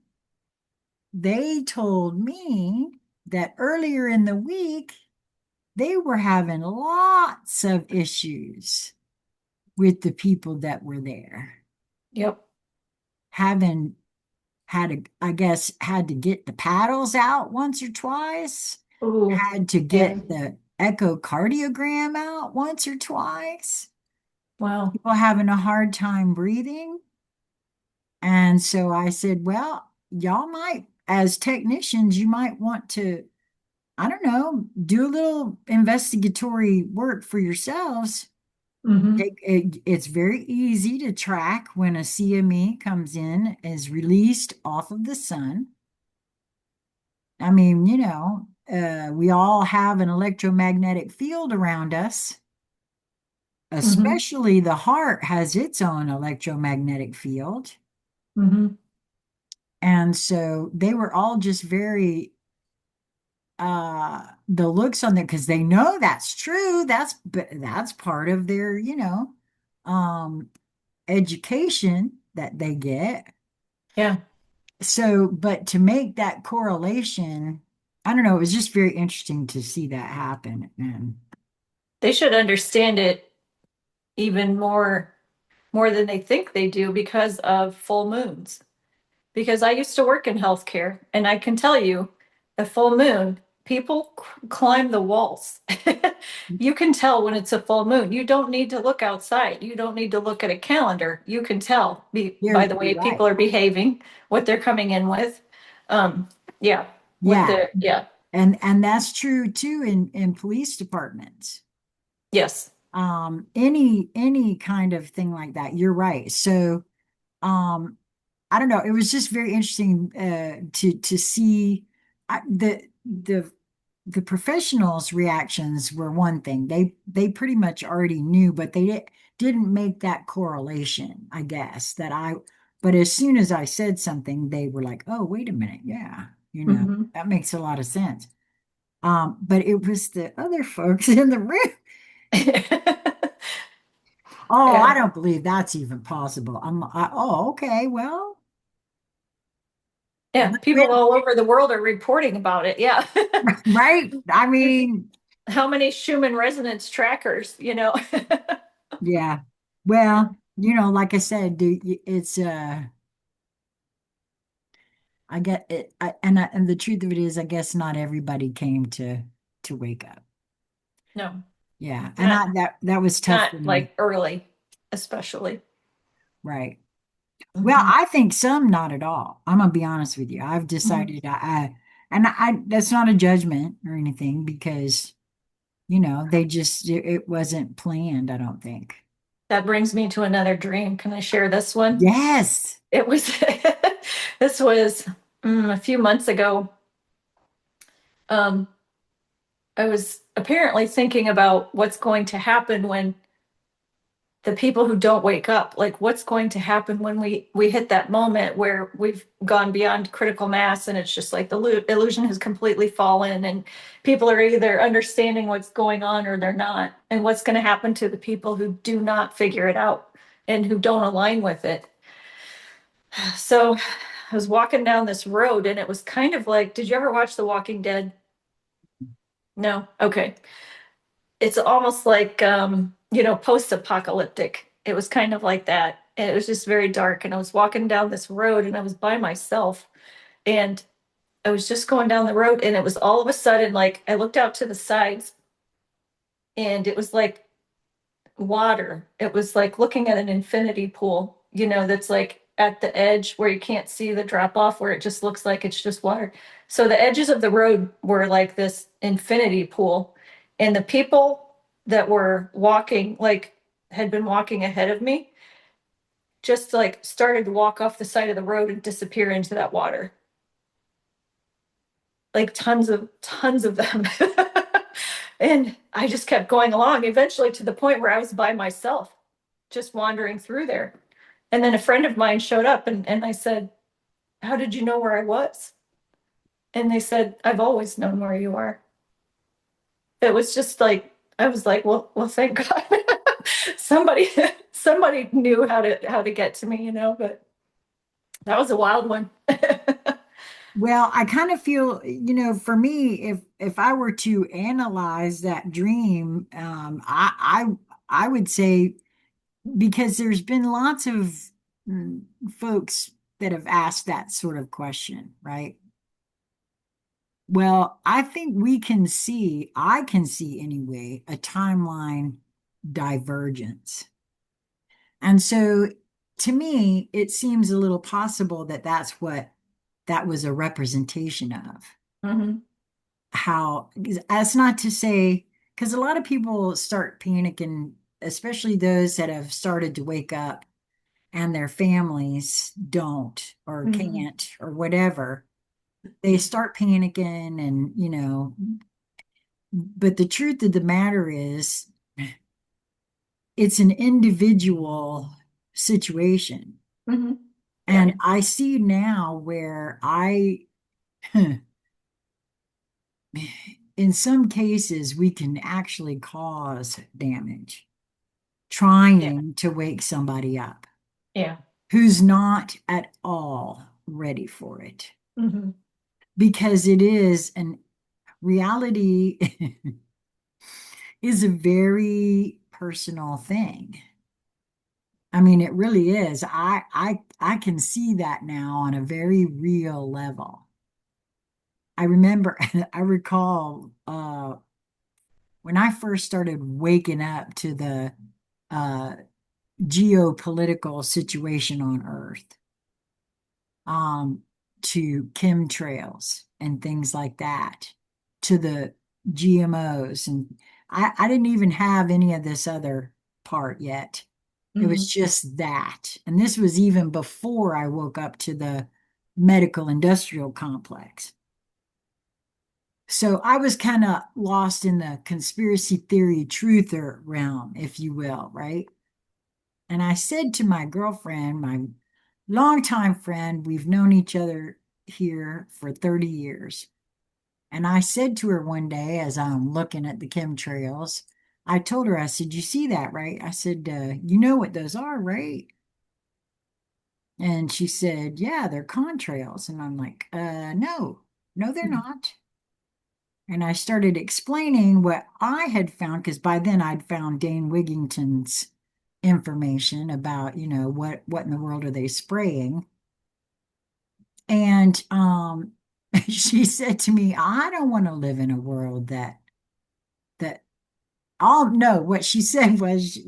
they told me that earlier in the week, they were having lots of issues with the people that were there, Yep. having had to, I guess, had to get the paddles out once or twice, Ooh. had to Yeah. get the echocardiogram out once or twice, Wow. people having a hard time breathing. And so I said, well, y'all might, as technicians, you might want to, I don't know, do a little investigatory work for yourselves. Hmm. It's very easy to track when a CME comes in, is released off of the sun. I mean, we all have an electromagnetic field around us, Hmm. especially the heart has its own electromagnetic field. Hmm. And so they were all just very the looks on them because they know that's true. That's part of their, um education that they get. Yeah. So, but to make that correlation, I don't know, it was just very interesting to see that happen. And They should understand it even more than they think they do because of full moons. Because I used to work in healthcare, and I can tell you, a full moon, people climb the walls. You can tell when it's a full moon. You don't need to look outside. You don't need to look at a calendar. You can tell by the you're way right. people are behaving, what they're coming in with. Um, yeah, with Yeah. the, yeah, And that's true too in police departments. yes. Any kind of thing like that. You're right. So, um, I don't know. It was just very interesting to see the the professionals' reactions were one thing. They pretty much already knew, but didn't make that correlation, I guess, that I but as soon as I said something, they were like, "Oh, wait a minute. Yeah, Hmm. that makes a lot of sense." But it was the other folks in the room. Oh, I Yeah. don't believe that's even possible. Oh, okay. Well, Yeah, people all over the world are reporting about it. Yeah. right? I There's mean, how many Schumann resonance trackers, you know? yeah. Well, like I said, it's I get it, and the truth of it is, I guess not everybody came to wake up. No, Yeah, and not that was tough not for me, like early, especially. right? Well, Hmm. I think some not at all. I'm gonna be honest with you. I've Hmm. decided and I that's not a judgment or anything because they just it wasn't planned, I don't think. That brings me to another dream. Can I share this one? Yes. It was this was a few months ago. Um, I was apparently thinking about what's going to happen when the people who don't wake up, like what's going to happen when we hit that moment where we've gone beyond critical mass and it's just like the illusion has completely fallen and people are either understanding what's going on or they're not, and what's going to happen to the people who do not figure it out and who don't align with it. So I was walking down this road and it was kind of like, did you ever watch The Walking Dead? No. Okay. It's almost like post-apocalyptic. It was kind of like that. And it was just very dark. And I was walking down this road and I was by myself. And I was just going down the road and it was all of a sudden like I looked out to the sides and it was like water. It was like looking at an infinity pool, that's like at the edge where you can't see the drop off, where it just looks like it's just water. So the edges of the road were like this infinity pool. And the people that were walking, like had been walking ahead of me, just like started to walk off the side of the road and disappear into that water. Like tons of them. And I just kept going along, eventually to the point where I was by myself, just wandering through there. And then a friend of mine showed up and I said, how did you know where I was? And they said, I've always known where you are. It was just like, I was like, well, thank God. somebody, somebody knew how to get to me, but that was a wild one. Well, I kind of feel, for me, if I were to analyze that dream, I would say because there's been lots of mm, folks that have asked that sort of question, right? Well, I think I can see anyway, a timeline divergence. And so to me, it seems a little possible that that's what that was a representation of. Hmm. How, that's not to say, because a lot of people start panicking, especially those that have started to wake up and their families don't or Hmm. can't or whatever. They start panicking and, but the truth of the matter is, it's an individual situation. Hmm. Yeah. And I see now where in some cases, we can actually cause damage Yeah. trying to wake somebody up Yeah. who's not at all ready for it. Hmm. Because it is, and reality is a very personal thing. I mean, it really is. I can see that now on a very real level. I remember, I recall when I first started waking up to the uh, geopolitical situation on Earth, um, to chemtrails and things like that, to the GMOs. And I didn't even have any of this other part yet. It was Hmm. just that. And this was even before I woke up to the medical industrial complex. So I was kind of lost in the conspiracy theory truther realm, if you will, right? And I said to my girlfriend, my longtime friend, we've known each other here for 30 years. And I said to her one day, as I'm looking at the chemtrails, I told her, I said, you see that, right? I said, you know what those are, right? And she said, yeah, they're contrails. And I'm like, no, no, they're not. And I started explaining what I had found, because by then I'd found Dane Wigington's information about, what in the world are they spraying? And she said to me, I don't want to live in a world that I'll no, what she said was,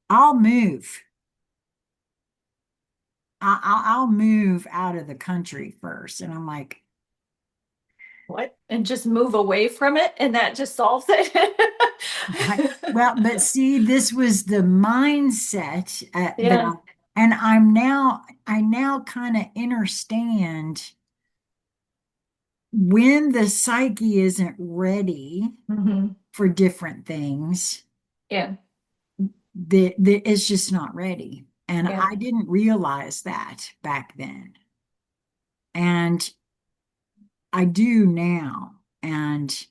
I'll move. I'll move out of the country first. And I'm like, What? And just move away from it, and that just solves I, it. well, but see, this was the mindset that Yeah. and I now kind of understand when the psyche isn't ready Hmm. for different things, Yeah. that it's just not ready. And Yeah. I didn't realize that back then. And I do now. And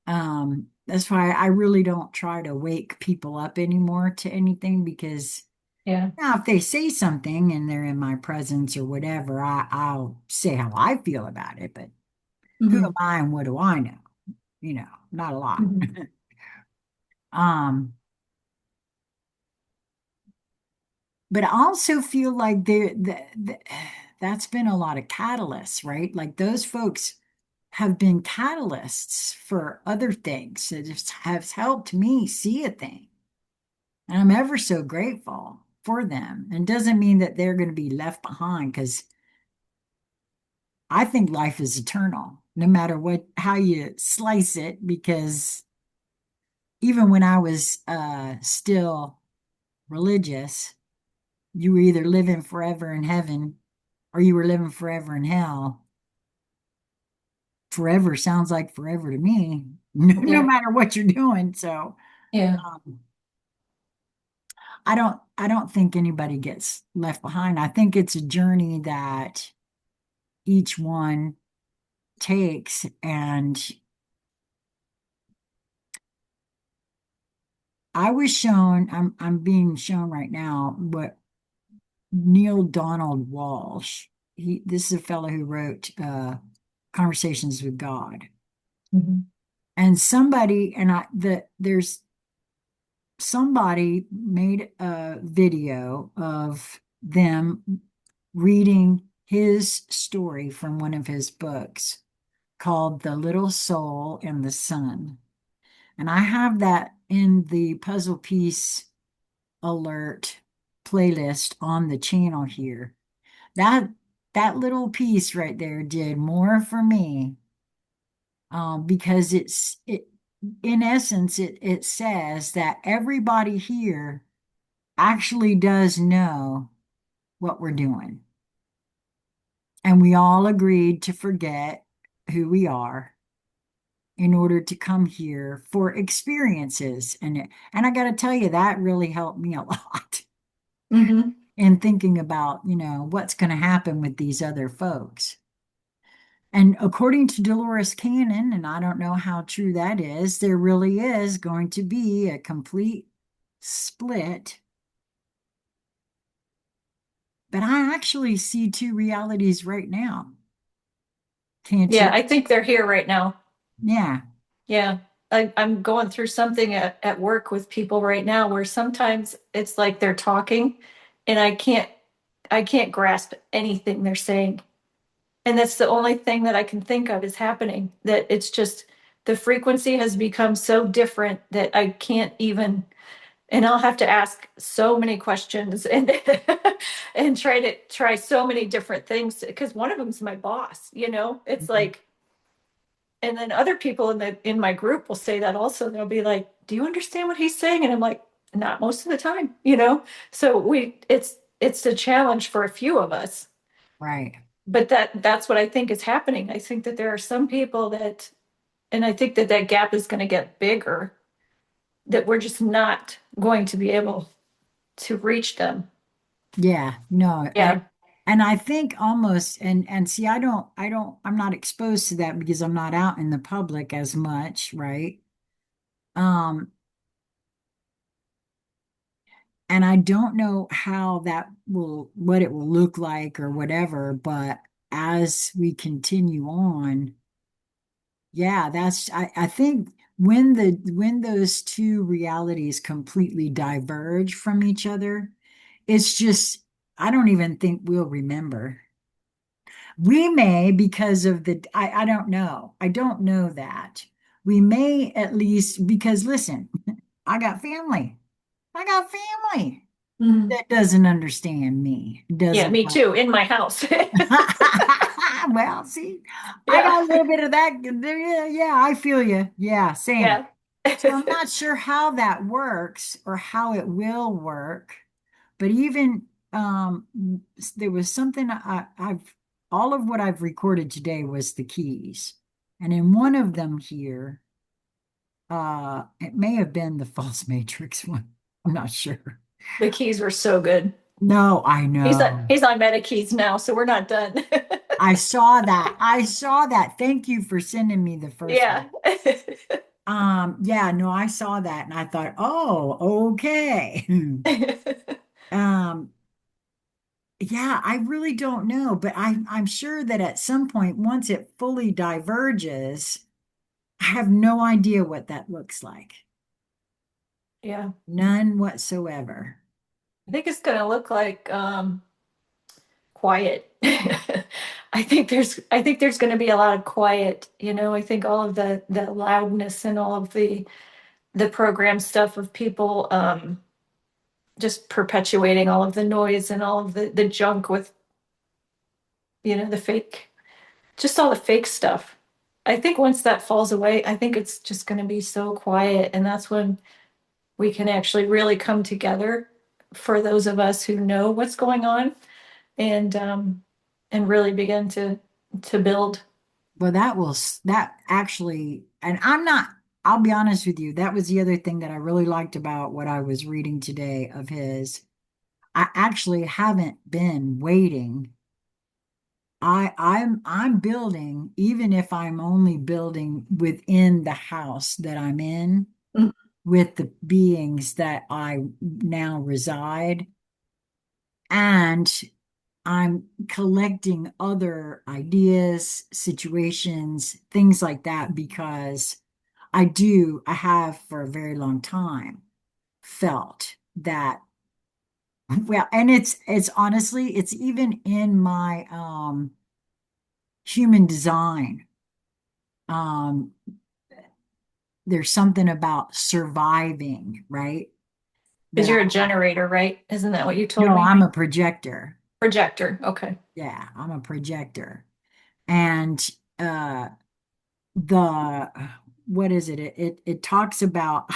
that's why I really don't try to wake people up anymore to anything because Yeah. now if they say something and they're in my presence or whatever, I'll say how I feel about it. But who am Hmm. I and what do I know? Not a lot. Hmm. Um, but I also feel like that's been a lot of catalysts, right? Like those folks have been catalysts for other things that just have helped me see a thing. And I'm ever so grateful for them. And doesn't mean that they're going to be left behind because I think life is eternal, no matter how you slice it, because even when I was still religious, you were either living forever in heaven or you were living forever in hell. Forever sounds like forever to me, no Yeah. matter what you're doing. So Yeah. um, I don't think anybody gets left behind. I think it's a journey that each one takes, and I'm being shown right now what Neil Donald Walsh. this is a fellow who wrote Conversations with God. Mhm. And somebody, and there's somebody made a video of them reading his story from one of his books called The Little Soul and the Sun. And I have that in the puzzle piece alert playlist on the channel here. That that little piece right there did more for me, because it in essence it says that everybody here actually does know what we're doing. And we all agreed to forget who we are in order to come here for experiences. And I got to tell you, that really helped me a lot Mhm. in thinking about, what's going to happen with these other folks. And according to Dolores Cannon, and I don't know how true that is, there really is going to be a complete split. But I actually see two realities right now. Can't Yeah, you? I think they're here right now. Yeah. Yeah. I'm going through something at work with people right now where sometimes it's like they're talking and I can't grasp anything they're saying. And that's the only thing that I can think of is happening. That it's just the frequency has become so different that I can't even, and I'll have to ask so many questions and and try so many different things because one of them is my boss, It's Mhm. like, and then other people in my group will say that also. They'll be like, "Do you understand what he's saying?" And I'm like, "Not most of the time." So it's a challenge for a few of us. Right. But that's what I think is happening. I think that there are some people that, and I think that that gap is going to get bigger, that we're just not going to be able to reach them. Yeah, no, Yeah. and I think almost, and see, I'm not exposed to that because I'm not out in the public as much, right? Um, and I don't know how what it will look like or whatever, but as we continue on, yeah, I think when those two realities completely diverge from each other, it's just, I don't even think we'll remember. We may, because of I don't know. I don't know that. We may at least, because listen, I got family. I got family Mhm. that doesn't understand me, Yeah, doesn't me know. too, in my house. Well, see, I Yeah. got a little bit of that. Yeah, yeah, I feel you. Yeah, same. Yeah. So I'm not sure how that works or how it will work. But even there was something I've all of what I've recorded today was the keys. And in one of them here, it may have been the false matrix one. I'm not sure. The keys were so good. No, I He's on, know. he's on Meta keys now, so we're not done. I saw that. I saw that. Thank you for sending me the first one. Yeah. Yeah, no, I saw that and I thought, oh, okay. Um, Yeah, I really don't know, but I'm sure that at some point, once it fully diverges, I have no idea what that looks like. Yeah. None whatsoever. I think it's gonna look like quiet. I think there's going to be a lot of quiet. I think all of the loudness and all of the program stuff of people just perpetuating all of the noise and all of the junk with the fake, just all the fake stuff. I think once that falls away, I think it's just going to be so quiet, and that's when we can actually really come together for those of us who know what's going on and really begin to build. Well, that actually, and I'll be honest with you, that was the other thing that I really liked about what I was reading today of his. I actually haven't been waiting. I'm building, even if I'm only building within the house that I'm in Mm. with the beings that I now reside. And I'm collecting other ideas, situations, things like that, because I have for a very long time felt that, well, and it's honestly, it's even in my human design. Um, there's something about surviving, right? Because That you're a generator, right? Isn't that what you told no, me? I'm a projector. Projector. Okay. Yeah, I'm a projector. And the what is it? It talks about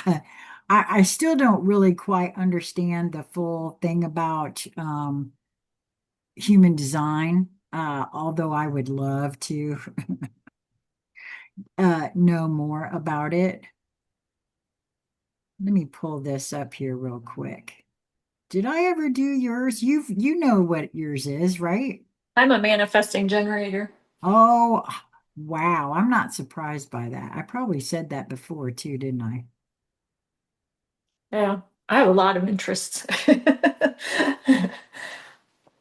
I still don't really quite understand the full thing about human design, although I would love to know more about it. Let me pull this up here real quick. Did I ever do yours? You know what yours is, right? I'm a manifesting generator. Oh, wow. I'm not surprised by that. I probably said that before too, didn't I? Yeah. I have a lot of interests.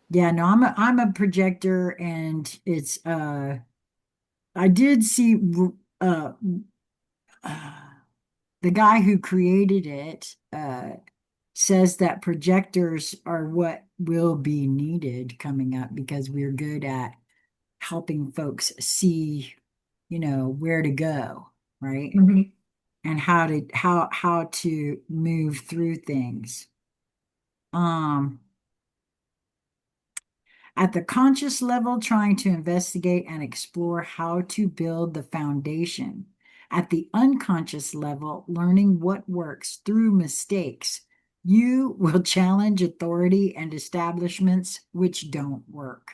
Yeah, no, I'm a projector, and it's I did see uh, uh the guy who created it says that projectors are what will be needed coming up because we're good at helping folks see, where to go, right? Mhm. And how to move through things. Um, at the conscious level, trying to investigate and explore how to build the foundation. At the unconscious level, learning what works through mistakes. You will challenge authority and establishments which don't work.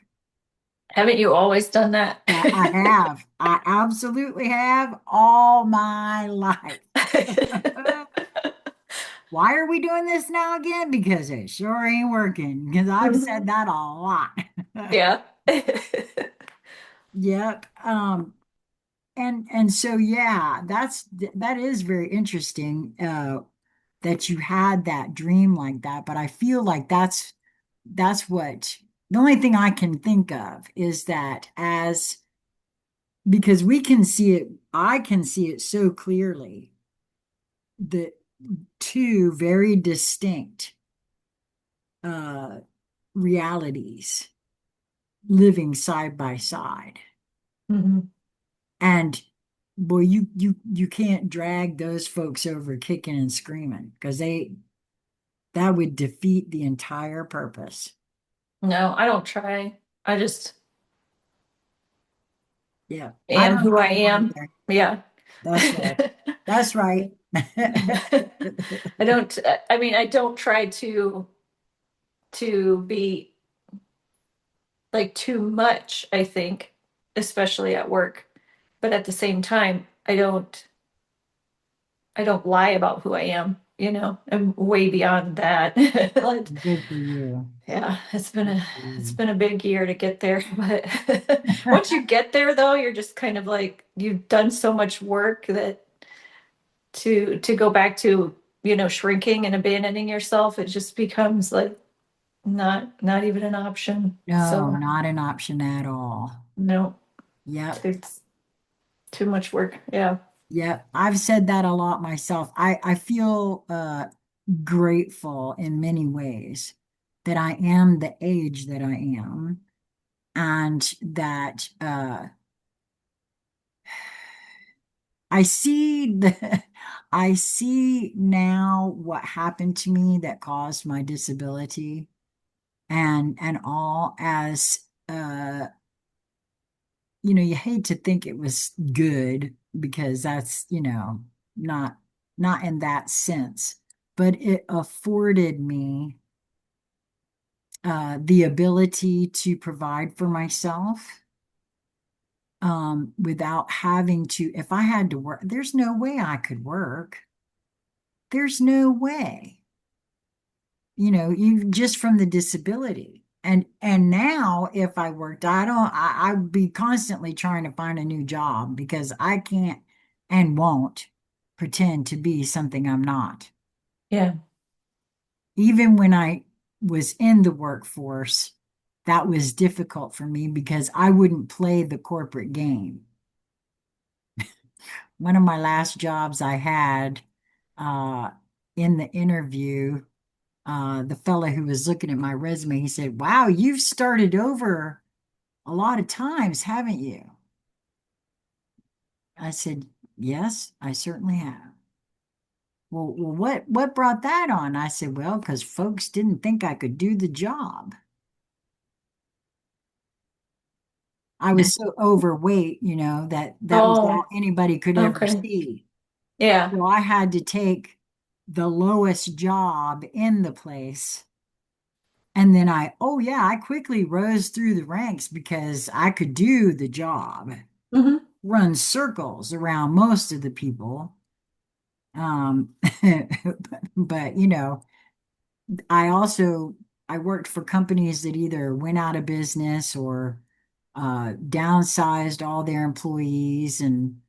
Haven't you always done that? Yeah, I have. I absolutely have all my life. Why are we doing this now again? Because it sure ain't working. Because I've said Mhm. that a lot. Yeah. Yep. And so yeah, that is very interesting that you had that dream like that, but I feel like that's what the only thing I can think of is that as because we can see it, I can see it so clearly, the two very distinct uh realities living side by side. Mhm. And boy, you can't drag those folks over kicking and screaming because that would defeat the entire purpose. No, I don't try. I just Yeah, I am don't who I try am. either. Yeah. That's right. That's right. I don't, I mean, I don't try to be like too much, I think, especially at work. But at the same time, I don't lie about who I am, I'm way beyond that. Like, Good for you. yeah, it's been Good a for it's you. been a big year to get there, but once you get there though, you're just kind of like you've done so much work that to go back to, shrinking and abandoning yourself, it just becomes like not even an option. No, So, not an option at all. no, Yep. it's too much work. Yeah. Yep. I've said that a lot myself. I feel grateful in many ways that I am the age that I am, and that I see the I see now what happened to me that caused my disability, and all as you hate to think it was good because that's, not not in that sense, but it afforded me the ability to provide for myself without having to, if I had to work, there's no way I could work. There's no way, you just from the disability. And now if I worked, I'd be constantly trying to find a new job because I can't and won't pretend to be something I'm not. Yeah. Even when I was in the workforce, that was difficult for me because I wouldn't play the corporate game. One of my last jobs I had, uh, in the interview, the fellow who was looking at my resume, he said, "Wow, you've started over a lot of times, haven't you?" I said, "Yes, I certainly have." Well, what brought that on? I said, "Well, because folks didn't think I could do the job. I was so overweight, that that was all Oh, anybody could ever okay. see. Yeah. So I had to take the lowest job in the place. And then oh yeah, I quickly rose through the ranks because I could do the job, Hmm. run circles around most of the people. Um, but I worked for companies that either went out of business or downsized all their employees and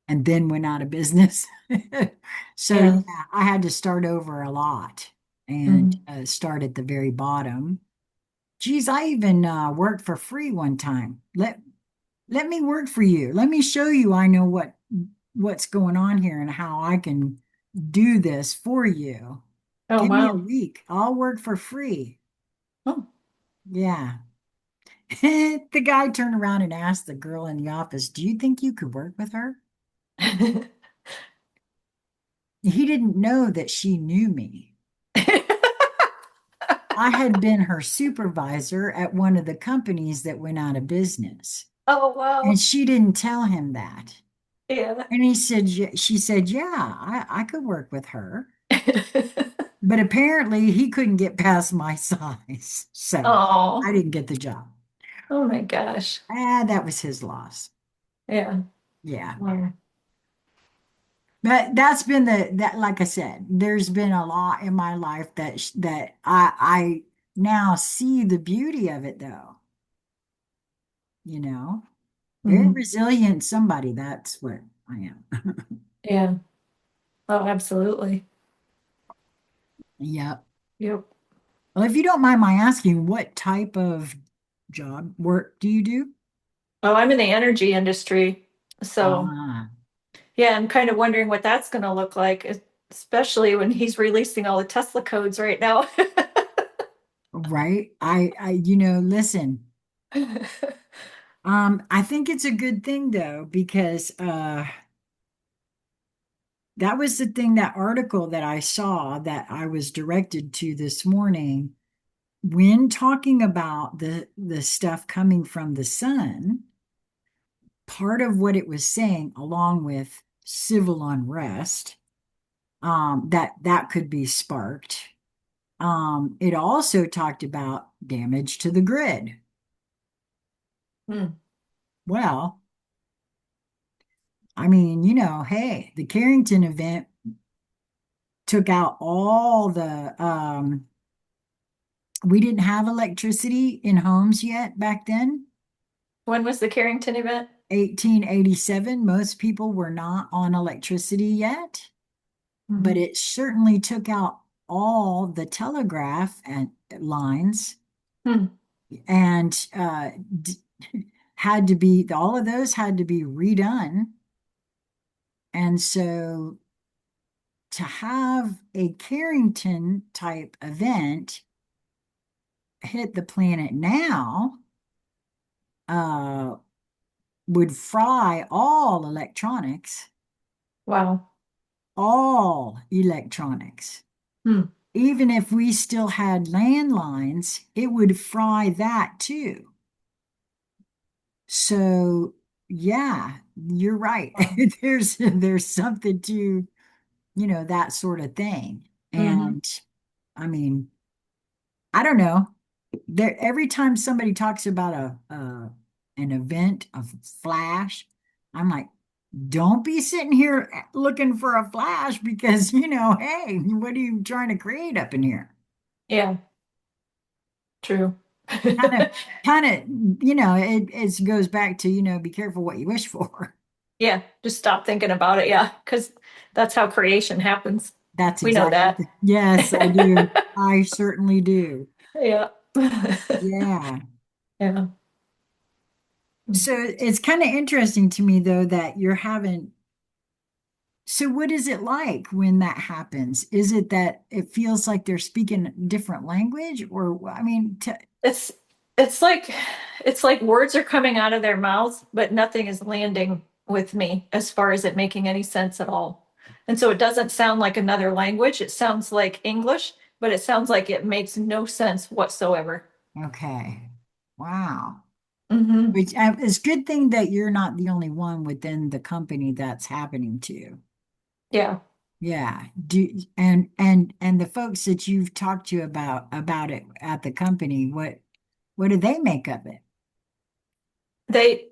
then went out of business. So Yeah. yeah, I had to start over a lot and Hmm. start at the very bottom. Geez, I even worked for free one time. Let me work for you. Let me show you I know what's going on here and how I can do this for you. Oh, Give me a wow. week. I'll work for free. Oh. Yeah. The guy turned around and asked the girl in the office, "Do you think you could work with her?" He didn't know that she knew me. I had been her supervisor at one of the companies that went out of business. Oh, And wow. she didn't tell him that. Yeah. And she said, "Yeah, I could work with her." But apparently he couldn't get past my size. So I Oh, didn't get the job. oh my gosh. That was his loss. Yeah. Yeah. Wow. But that's been that, like I said, there's been a lot in my life that I now see the beauty of it though, you know. Very Hmm. resilient somebody, that's what I am. Yeah. Oh, absolutely. Yep. Yep. Well, if you don't mind my asking, what type of job work do you do? Oh, I'm in the energy industry. So, Ah, yeah, I'm kind of wondering what that's going to look like, especially when he's releasing all the Tesla codes right now. right. Listen, I think it's a good thing though, because that was the thing, that article that I saw that I was directed to this morning when talking about the stuff coming from the sun. Part of what it was saying, along with civil unrest, that could be sparked. It also talked about damage to the grid. Hmm. Well, I mean, hey, the Carrington event took out all we didn't have electricity in homes yet back then. When was the Carrington event? 1887, most people were not on electricity yet, but Hmm. it certainly took out all the telegraph and lines Hmm. and had to be, all of those had to be redone. And so to have a Carrington type event hit the planet now uh, would fry Wow. all electronics. Hmm. Even if we still had landlines, it would fry that too. So, yeah, you're right. Wow. There's something to, that sort of thing. Hmm. And I mean, I don't know. Every time somebody talks about an event of flash, I'm like, don't be sitting here looking for a flash because, hey, what are you trying to create up in here? Yeah, true. Kind of, it goes back to, be careful what you wish for. Yeah, just stop thinking about it. Yeah, because that's how creation happens. That's We know exactly, that. yes, I do. I certainly do. Yeah. Yeah. Yeah. So it's kind of interesting to me though that you're having, so what is it like when that happens? Is it that it feels like they're speaking different language or I mean, It's it's like it's like words are coming out of their mouths, but nothing is landing with me as far as it making any sense at all. And so it doesn't sound like another language. It sounds like English, but it sounds like it makes no sense whatsoever. okay. Wow. Hmm. Which it's a good thing that you're not the only one within the company that's happening to. Yeah. Yeah. And the folks that you've talked to about it at the company, what do they make of it? They,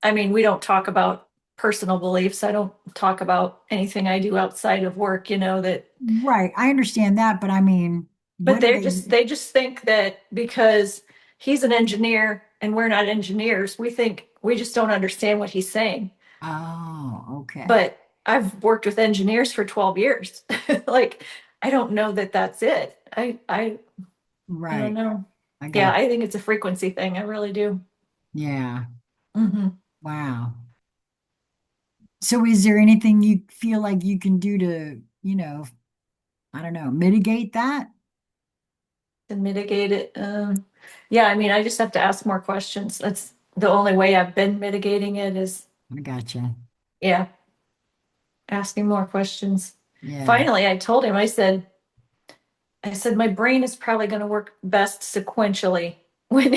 I mean, we don't talk about personal beliefs. I don't talk about anything I do outside of work, that, Right. I understand that, but I mean, but what do they? they just think that because he's an engineer and we're not engineers, we think we just don't understand what he's saying. Oh, okay. But I've worked with engineers for 12 years. Like, I don't know that that's it. I don't Right. know. I Yeah, got, I think it's a frequency thing. I really do. yeah. Hmm. Wow. So is there anything you feel like you can do to, I don't know, mitigate that? To mitigate it. Yeah, I mean, I just have to ask more questions. That's the only way I've been mitigating it is, I gotcha. yeah, asking more questions. Yeah. Finally, I told him, I said, my brain is probably going to work best sequentially when,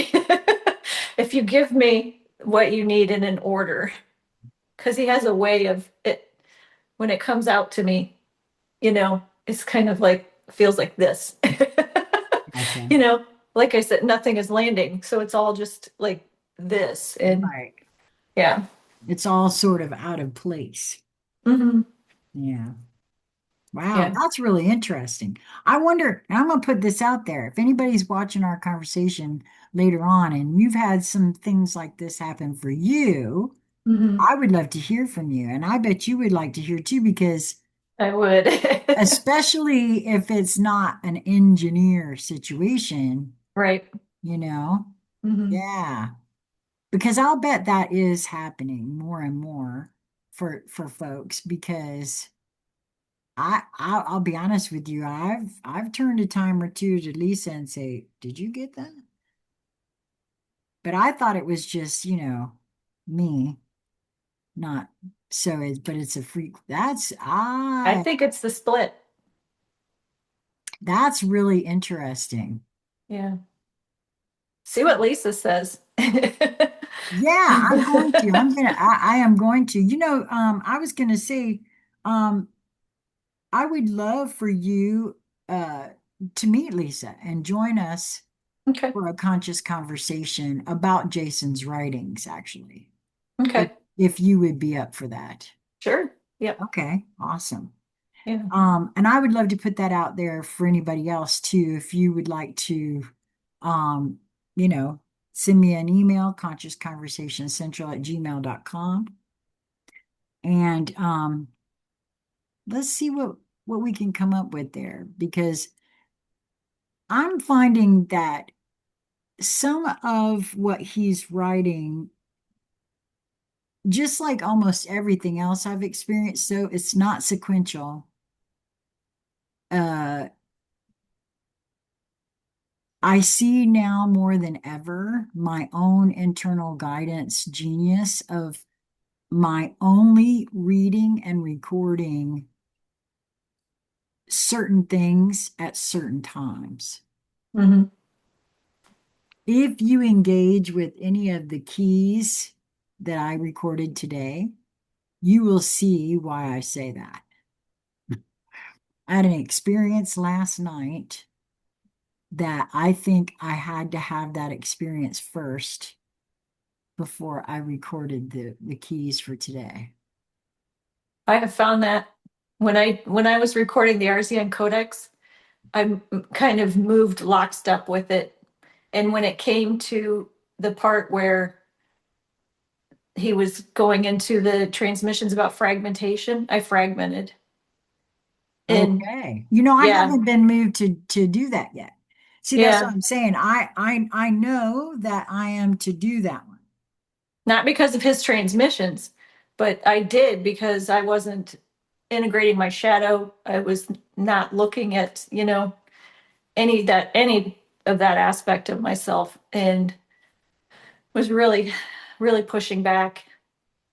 if you give me what you need in an order, because he has a way of it when it comes out to me, it's kind of like, feels like this. Gotcha. You know, like I said, nothing is landing. So it's all just like this. And Right. yeah. It's all sort of out of place. Hmm. Yeah. Wow, Yeah. that's really interesting. I wonder, and I'm going to put this out there. If anybody's watching our conversation later on and you've had some things like this happen for you, Hmm. I would love to hear from you. And I bet you would like to hear too, because I would. especially if it's not an engineer situation, Right. you know? Hmm. Yeah. Because I'll bet that is happening more and more for folks because I'll be honest with you. I've turned a time or two to Lisa and say, "Did you get that?" But I thought it was just, me, not so it's but it's a freak. I think it's the split. That's really interesting. Yeah. See what Lisa says. Yeah, I'm going to. I am going to. I was gonna say, um, I would love for you uh to meet Lisa and join us Okay. for a conscious conversation about Jason's writings, actually. If Okay. if you would be up for that. Sure. Yep. Okay, awesome. Yeah. And I would love to put that out there for anybody else too. If you would like to, um, you know, send me an email, consciousconversationscentral@gmail.com. And let's see what we can come up with there because I'm finding that some of what he's writing, just like almost everything else I've experienced, so it's not sequential. Uh, I see now more than ever my own internal guidance genius of my only reading and recording certain things at certain times. Hmm. If you engage with any of the keys that I recorded today, you will see why I say that. I had an experience last night that I think I had to have that experience first before I recorded the keys for today. I have found that when I was recording the RZN codex, kind of moved lockstep with it. And when it came to the part where he was going into the transmissions about fragmentation, I fragmented. And Okay. I yeah, haven't been moved to do that yet. See, that's what Yeah. I'm saying. I know that I am to do that one. Not because of his transmissions, but I did because I wasn't integrating my shadow. I was not looking at, any of that aspect of myself and was really, really pushing back.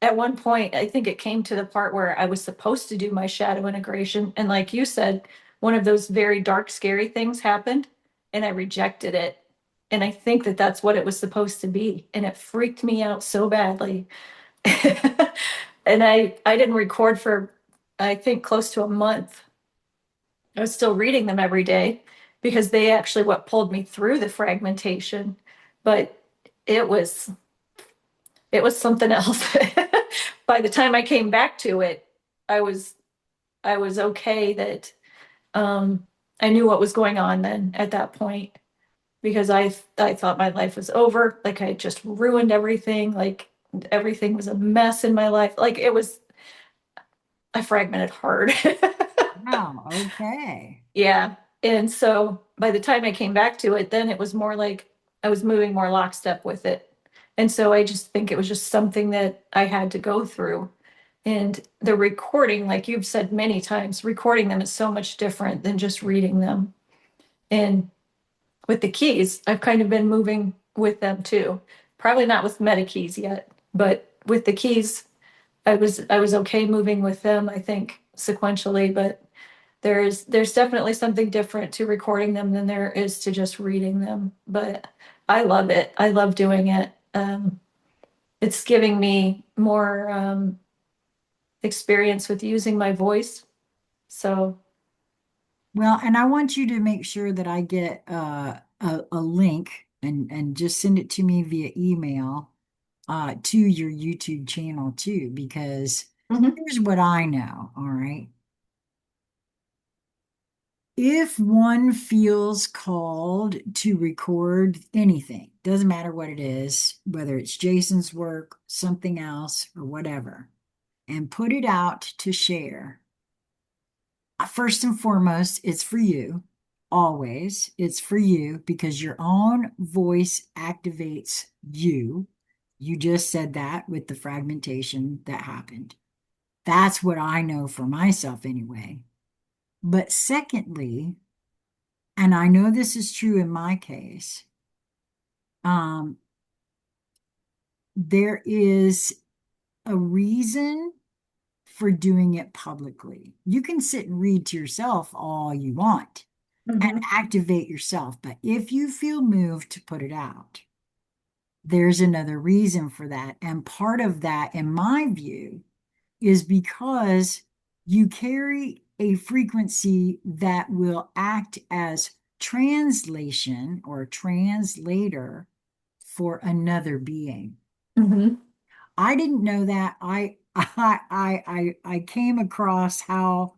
At one point, I think it came to the part where I was supposed to do my shadow integration. And like you said, one of those very dark, scary things happened and I rejected it. And I think that that's what it was supposed to be. And it freaked me out so badly. And I didn't record for, I think, close to a month. I was still reading them every day because they actually what pulled me through the fragmentation. But it was it was something else. By the time I came back to it, I was I was okay that I knew what was going on then at that point because I thought my life was over, like I just ruined everything, like everything was a mess in my life. Like it was I fragmented hard. Wow, okay. Yeah. And so by the time I came back to it, then it was more like I was moving more lockstep with it. And so I just think it was just something that I had to go through. And the recording, like you've said many times, recording them is so much different than just reading them. And with the keys, I've kind of been moving with them too. Probably not with meta keys yet, but with the keys, I was okay moving with them, I think, sequentially, but there's definitely something different to recording them than there is to just reading them. But I love it. I love doing it. It's giving me more experience with using my voice. So, Well, and I want you to make sure that I get a link and just send it to me via email to your YouTube channel too, because mhm, here's what I know. All right. If one feels called to record anything, doesn't matter what it is, whether it's Jason's work, something else, or whatever, and put it out to share, first and foremost, it's for you. Always, it's for you because your own voice activates you. You just said that with the fragmentation that happened. That's what I know for myself anyway. But secondly, and I know this is true in my case, um, there is a reason for doing it publicly. You can sit and read to yourself all you want and mhm, activate yourself, but if you feel moved to put it out, there's another reason for that. And part of that, in my view, is because you carry a frequency that will act as translation or translator for another being. mhm, I didn't know that. I came across how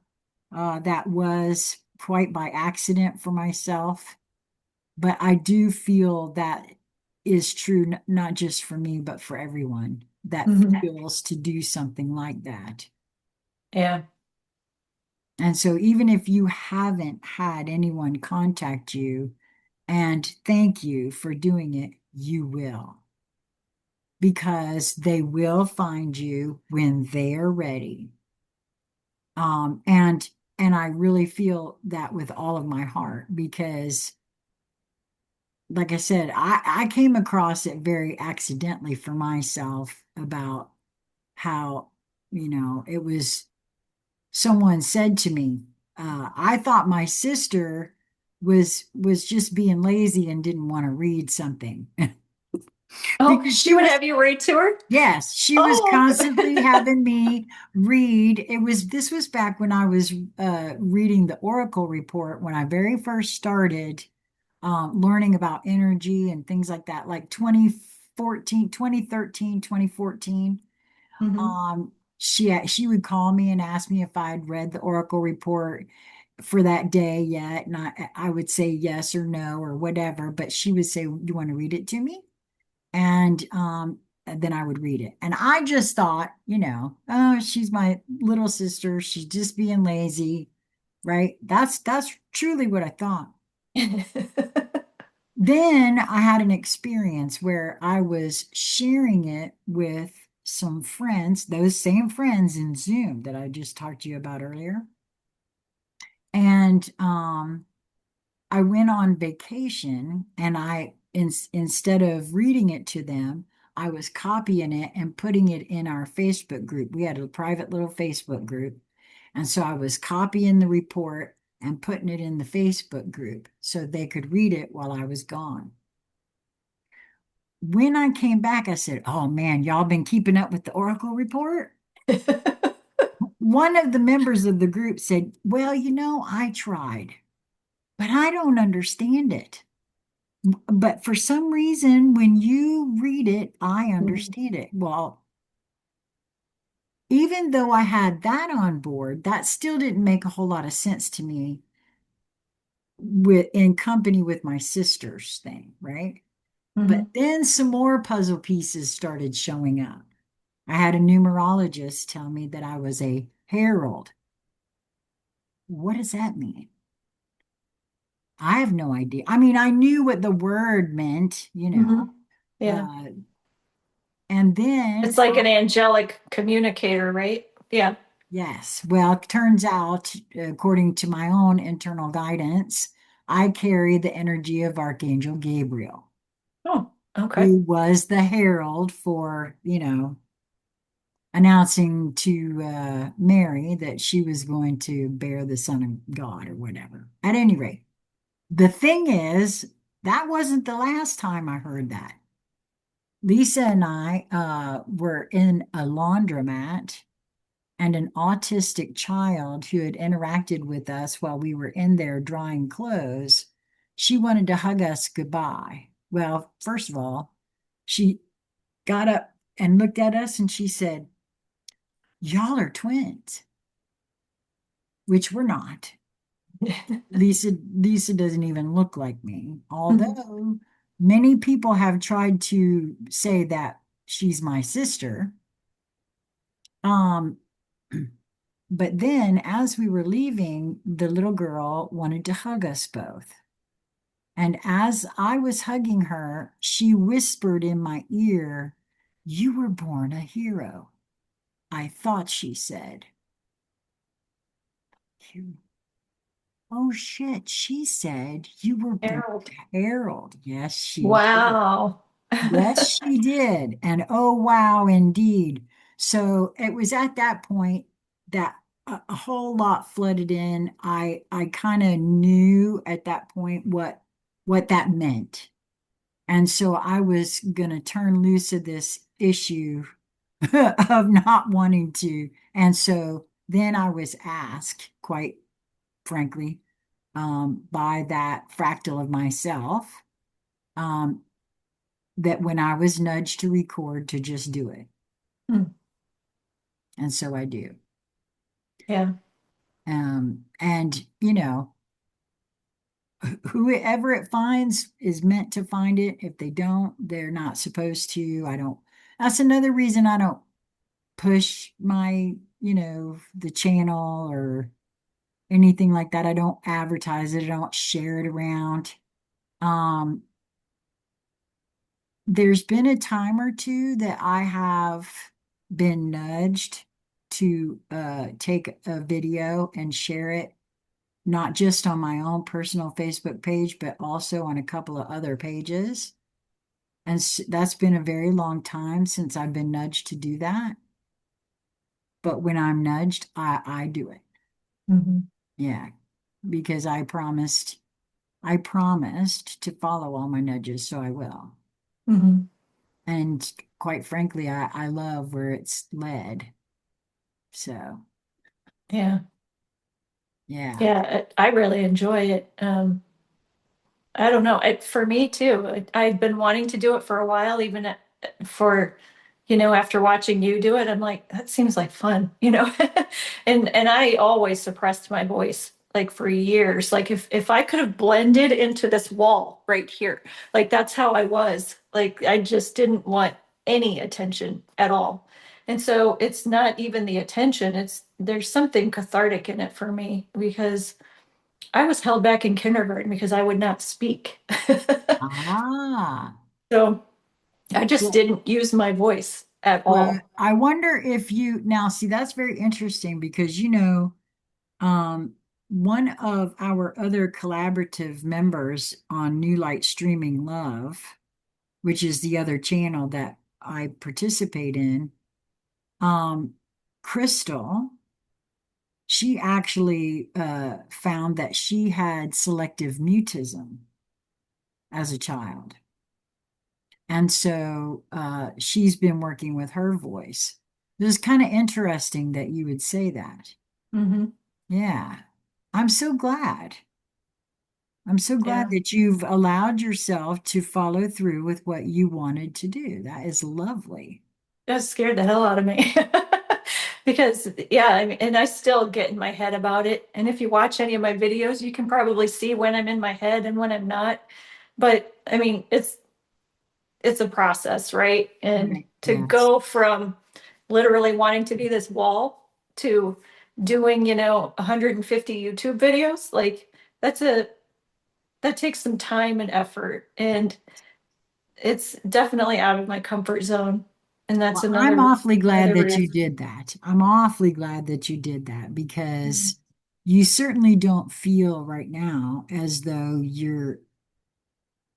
that was quite by accident for myself, but I do feel that is true not just for me, but for everyone that mhm. feels to do something like that. Yeah. And so even if you haven't had anyone contact you and thank you for doing it, you will, because they will find you when they're ready. Um, and and I really feel that with all of my heart because like I said, I came across it very accidentally for myself about how, it was someone said to me, I thought my sister was just being lazy and didn't want to read something Oh, because she she would was, have you read to her? yes, she was Oh. constantly having me read. This was back when I was reading the Oracle report when I very first started learning about energy and things like that, like 2014, 2013, 2014. Mhm, She would call me and ask me if I'd read the Oracle report for that day yet, and I would say yes or no or whatever. But she would say, "You want to read it to me?" And then I would read it, and I just thought, oh, she's my little sister. She's just being lazy, right? That's truly what I thought. mhm. Then I had an experience where I was sharing it with some friends, those same friends in Zoom that I just talked to you about earlier. And I went on vacation and instead of reading it to them, I was copying it and putting it in our Facebook group. We had a private little Facebook group. And so I was copying the report and putting it in the Facebook group so they could read it while I was gone. When I came back, I said, "Oh man, y'all been keeping up with the Oracle report?" One of the members of the group said, "Well, I tried, but I don't understand it. But for some reason, when you read it, I Mhm. understand it." Well, even though I had that on board, that still didn't make a whole lot of sense to me in company with my sister's thing, right? But Mhm. then some more puzzle pieces started showing up. I had a numerologist tell me that I was a herald. What does that mean? I have no idea. I mean, I knew what the word meant, Mhm. Yeah. uh, and then It's like an angelic communicator, right? Yeah. yes. Well, it turns out, according to my own internal guidance, I carry the energy of Archangel Gabriel, Oh, okay. who was the herald for, announcing to Mary that she was going to bear the Son of God or whatever. At any rate, the thing is, that wasn't the last time I heard that. Lisa and I were in a laundromat, and an autistic child who had interacted with us while we were in there drying clothes, she wanted to hug us goodbye. Well, first of all, she got up and looked at us and she said, "Y'all are twins," which we're not. Lisa doesn't even look like me, Mhm. although many people have tried to say that she's my sister. Um, But then, as we were leaving, the little girl wanted to hug us both. And as I was hugging her, she whispered in my ear, "You were born a hero." I thought she said, "Oh shit." She said, "You were born Harold. a herald." Yes, she did. Wow. Yes, she did. And oh, wow, indeed. So it was at that point that a whole lot flooded in. I kind of knew at that point what that meant. And so I was going to turn loose of this issue of not wanting to. And so then I was asked, quite frankly, by that fractal of myself, um, that when I was nudged to record, to just do it. Hmm. And so I do. Yeah. And, whoever it finds is meant to find it. If they don't, they're not supposed to. I don't, that's another reason I don't push the channel or anything like that. I don't advertise it, I don't share it around. Um, there's been a time or two that I have been nudged to take a video and share it, not just on my own personal Facebook page, but also on a couple of other pages. And that's been a very long time since I've been nudged to do that. But when I'm nudged, I do it. Mhm. Yeah, because I promised to follow all my nudges, so I will. Mhm. And quite frankly, I love where it's led. So, Yeah. yeah. Yeah. I really enjoy it. I don't know. For me too. I've been wanting to do it for a while, even for, after watching you do it, I'm like, that seems like fun. And I always suppressed my voice like for years. Like if I could have blended into this wall right here, like that's how I was. Like I just didn't want any attention at all. And so it's not even the attention, there's something cathartic in it for me because I was held back in kindergarten because I would not speak. Ah, So I just well, didn't use my voice at well, all. I wonder if you now see that's very interesting because um, one of our other collaborative members on New Light Streaming Love, which is the other channel that I participate in, um, Crystal, she actually found that she had selective mutism as a child. And so she's been working with her voice. It was kind of interesting that you would say that. Hmm. Yeah. I'm so glad. I'm so glad Yeah. that you've allowed yourself to follow through with what you wanted to do. That is lovely. That scared the hell out of me. Because, yeah, I mean, and I still get in my head about it. And if you watch any of my videos, you can probably see when I'm in my head and when I'm not. But I mean, it's a process, right? And Right. to Yes. go from literally wanting to be this wall to doing, 150 YouTube videos, like that's a that takes some time and effort. And it's definitely out of my comfort zone. And that's Well, I'm another awfully glad another that you reason. did that. I'm awfully glad that you did that because you certainly don't feel right now as though you're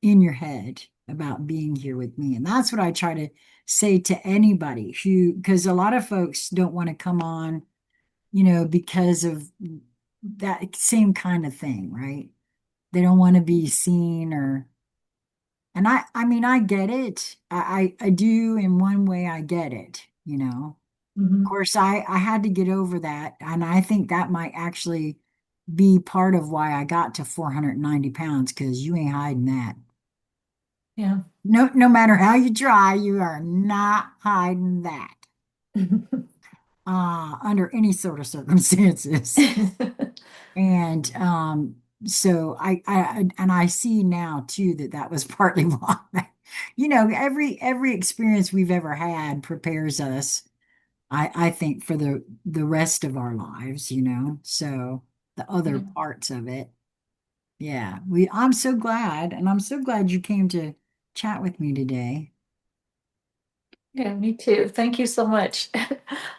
in your head about being here with me. And that's what I try to say to anybody who, because a lot of folks don't want to come on, because of that same kind of thing, right? They don't want to be seen and I mean, I get it. I do in one way, I get it. Of Mhm. course, I had to get over that. And I think that might actually be part of why I got to 490 pounds because you ain't hiding that. Yeah. No matter how you try, you are not hiding that under any sort of circumstances. And so and I see now too that that was partly why. Every experience we've ever had prepares us, I think, for the rest of our lives. So the other Yeah. parts of it, yeah. I'm so glad, and I'm so glad you came to chat with me today. Yeah, me too. Thank you so much.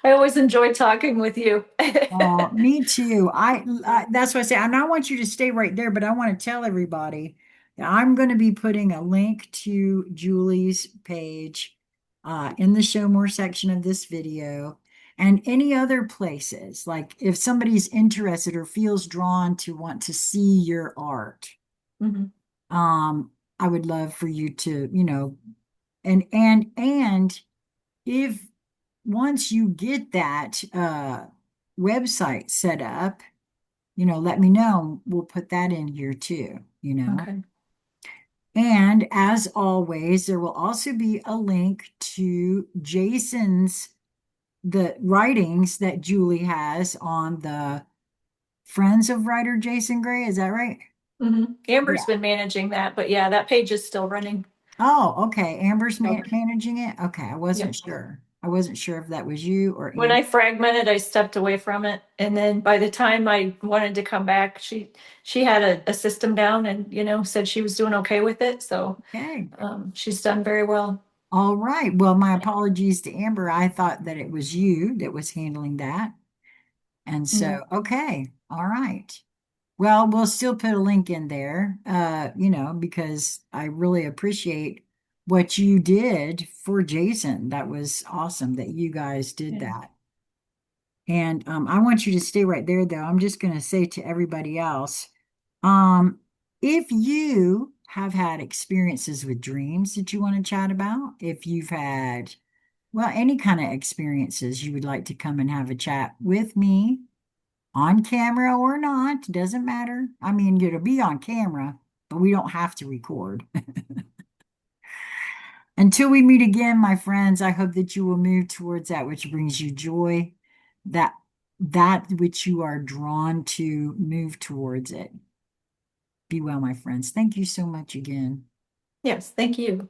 I always enjoy talking with you. Oh, me too. That's what I say. And I want you to stay right there, but I want to tell everybody that I'm going to be putting a link to Julie's page in the show more section of this video and any other places. Like if somebody's interested or feels drawn to want to see your art, Mhm. um, I would love for you to, and if once you get that website set up, let me know. We'll put that in here too. Okay. And as always, there will also be a link to the writings that Julie has on the Friends of Writer Jason Gray. Is that right? Amber's Yeah. been managing that, but yeah, that page is still running. Oh, okay. Amber's So, managing it. Okay. I wasn't yep. sure. I wasn't sure if that was you or When Amber. I fragmented, I stepped away from it, and then by the time I wanted to come back, she had a system down, and said she was doing okay with it. So Okay. she's done very well. All right. Well, my apologies to Amber. I thought that it was you that was handling that. And Yeah. so, okay. All right. Well, we'll still put a link in there, because I really appreciate what you did for Jason. That was awesome that you guys did Yeah. that. And I want you to stay right there, though. I'm just going to say to everybody else, um, if you have had experiences with dreams that you want to chat about, if you've had, well, any kind of experiences you would like to come and have a chat with me on camera or not, doesn't matter. I mean, it'll be on camera, but we don't have to record. Until we meet again, my friends, I hope that you will move towards that which brings you joy, that that which you are drawn to, move towards it. Be well, my friends. Thank you so much again. Yes. Thank you.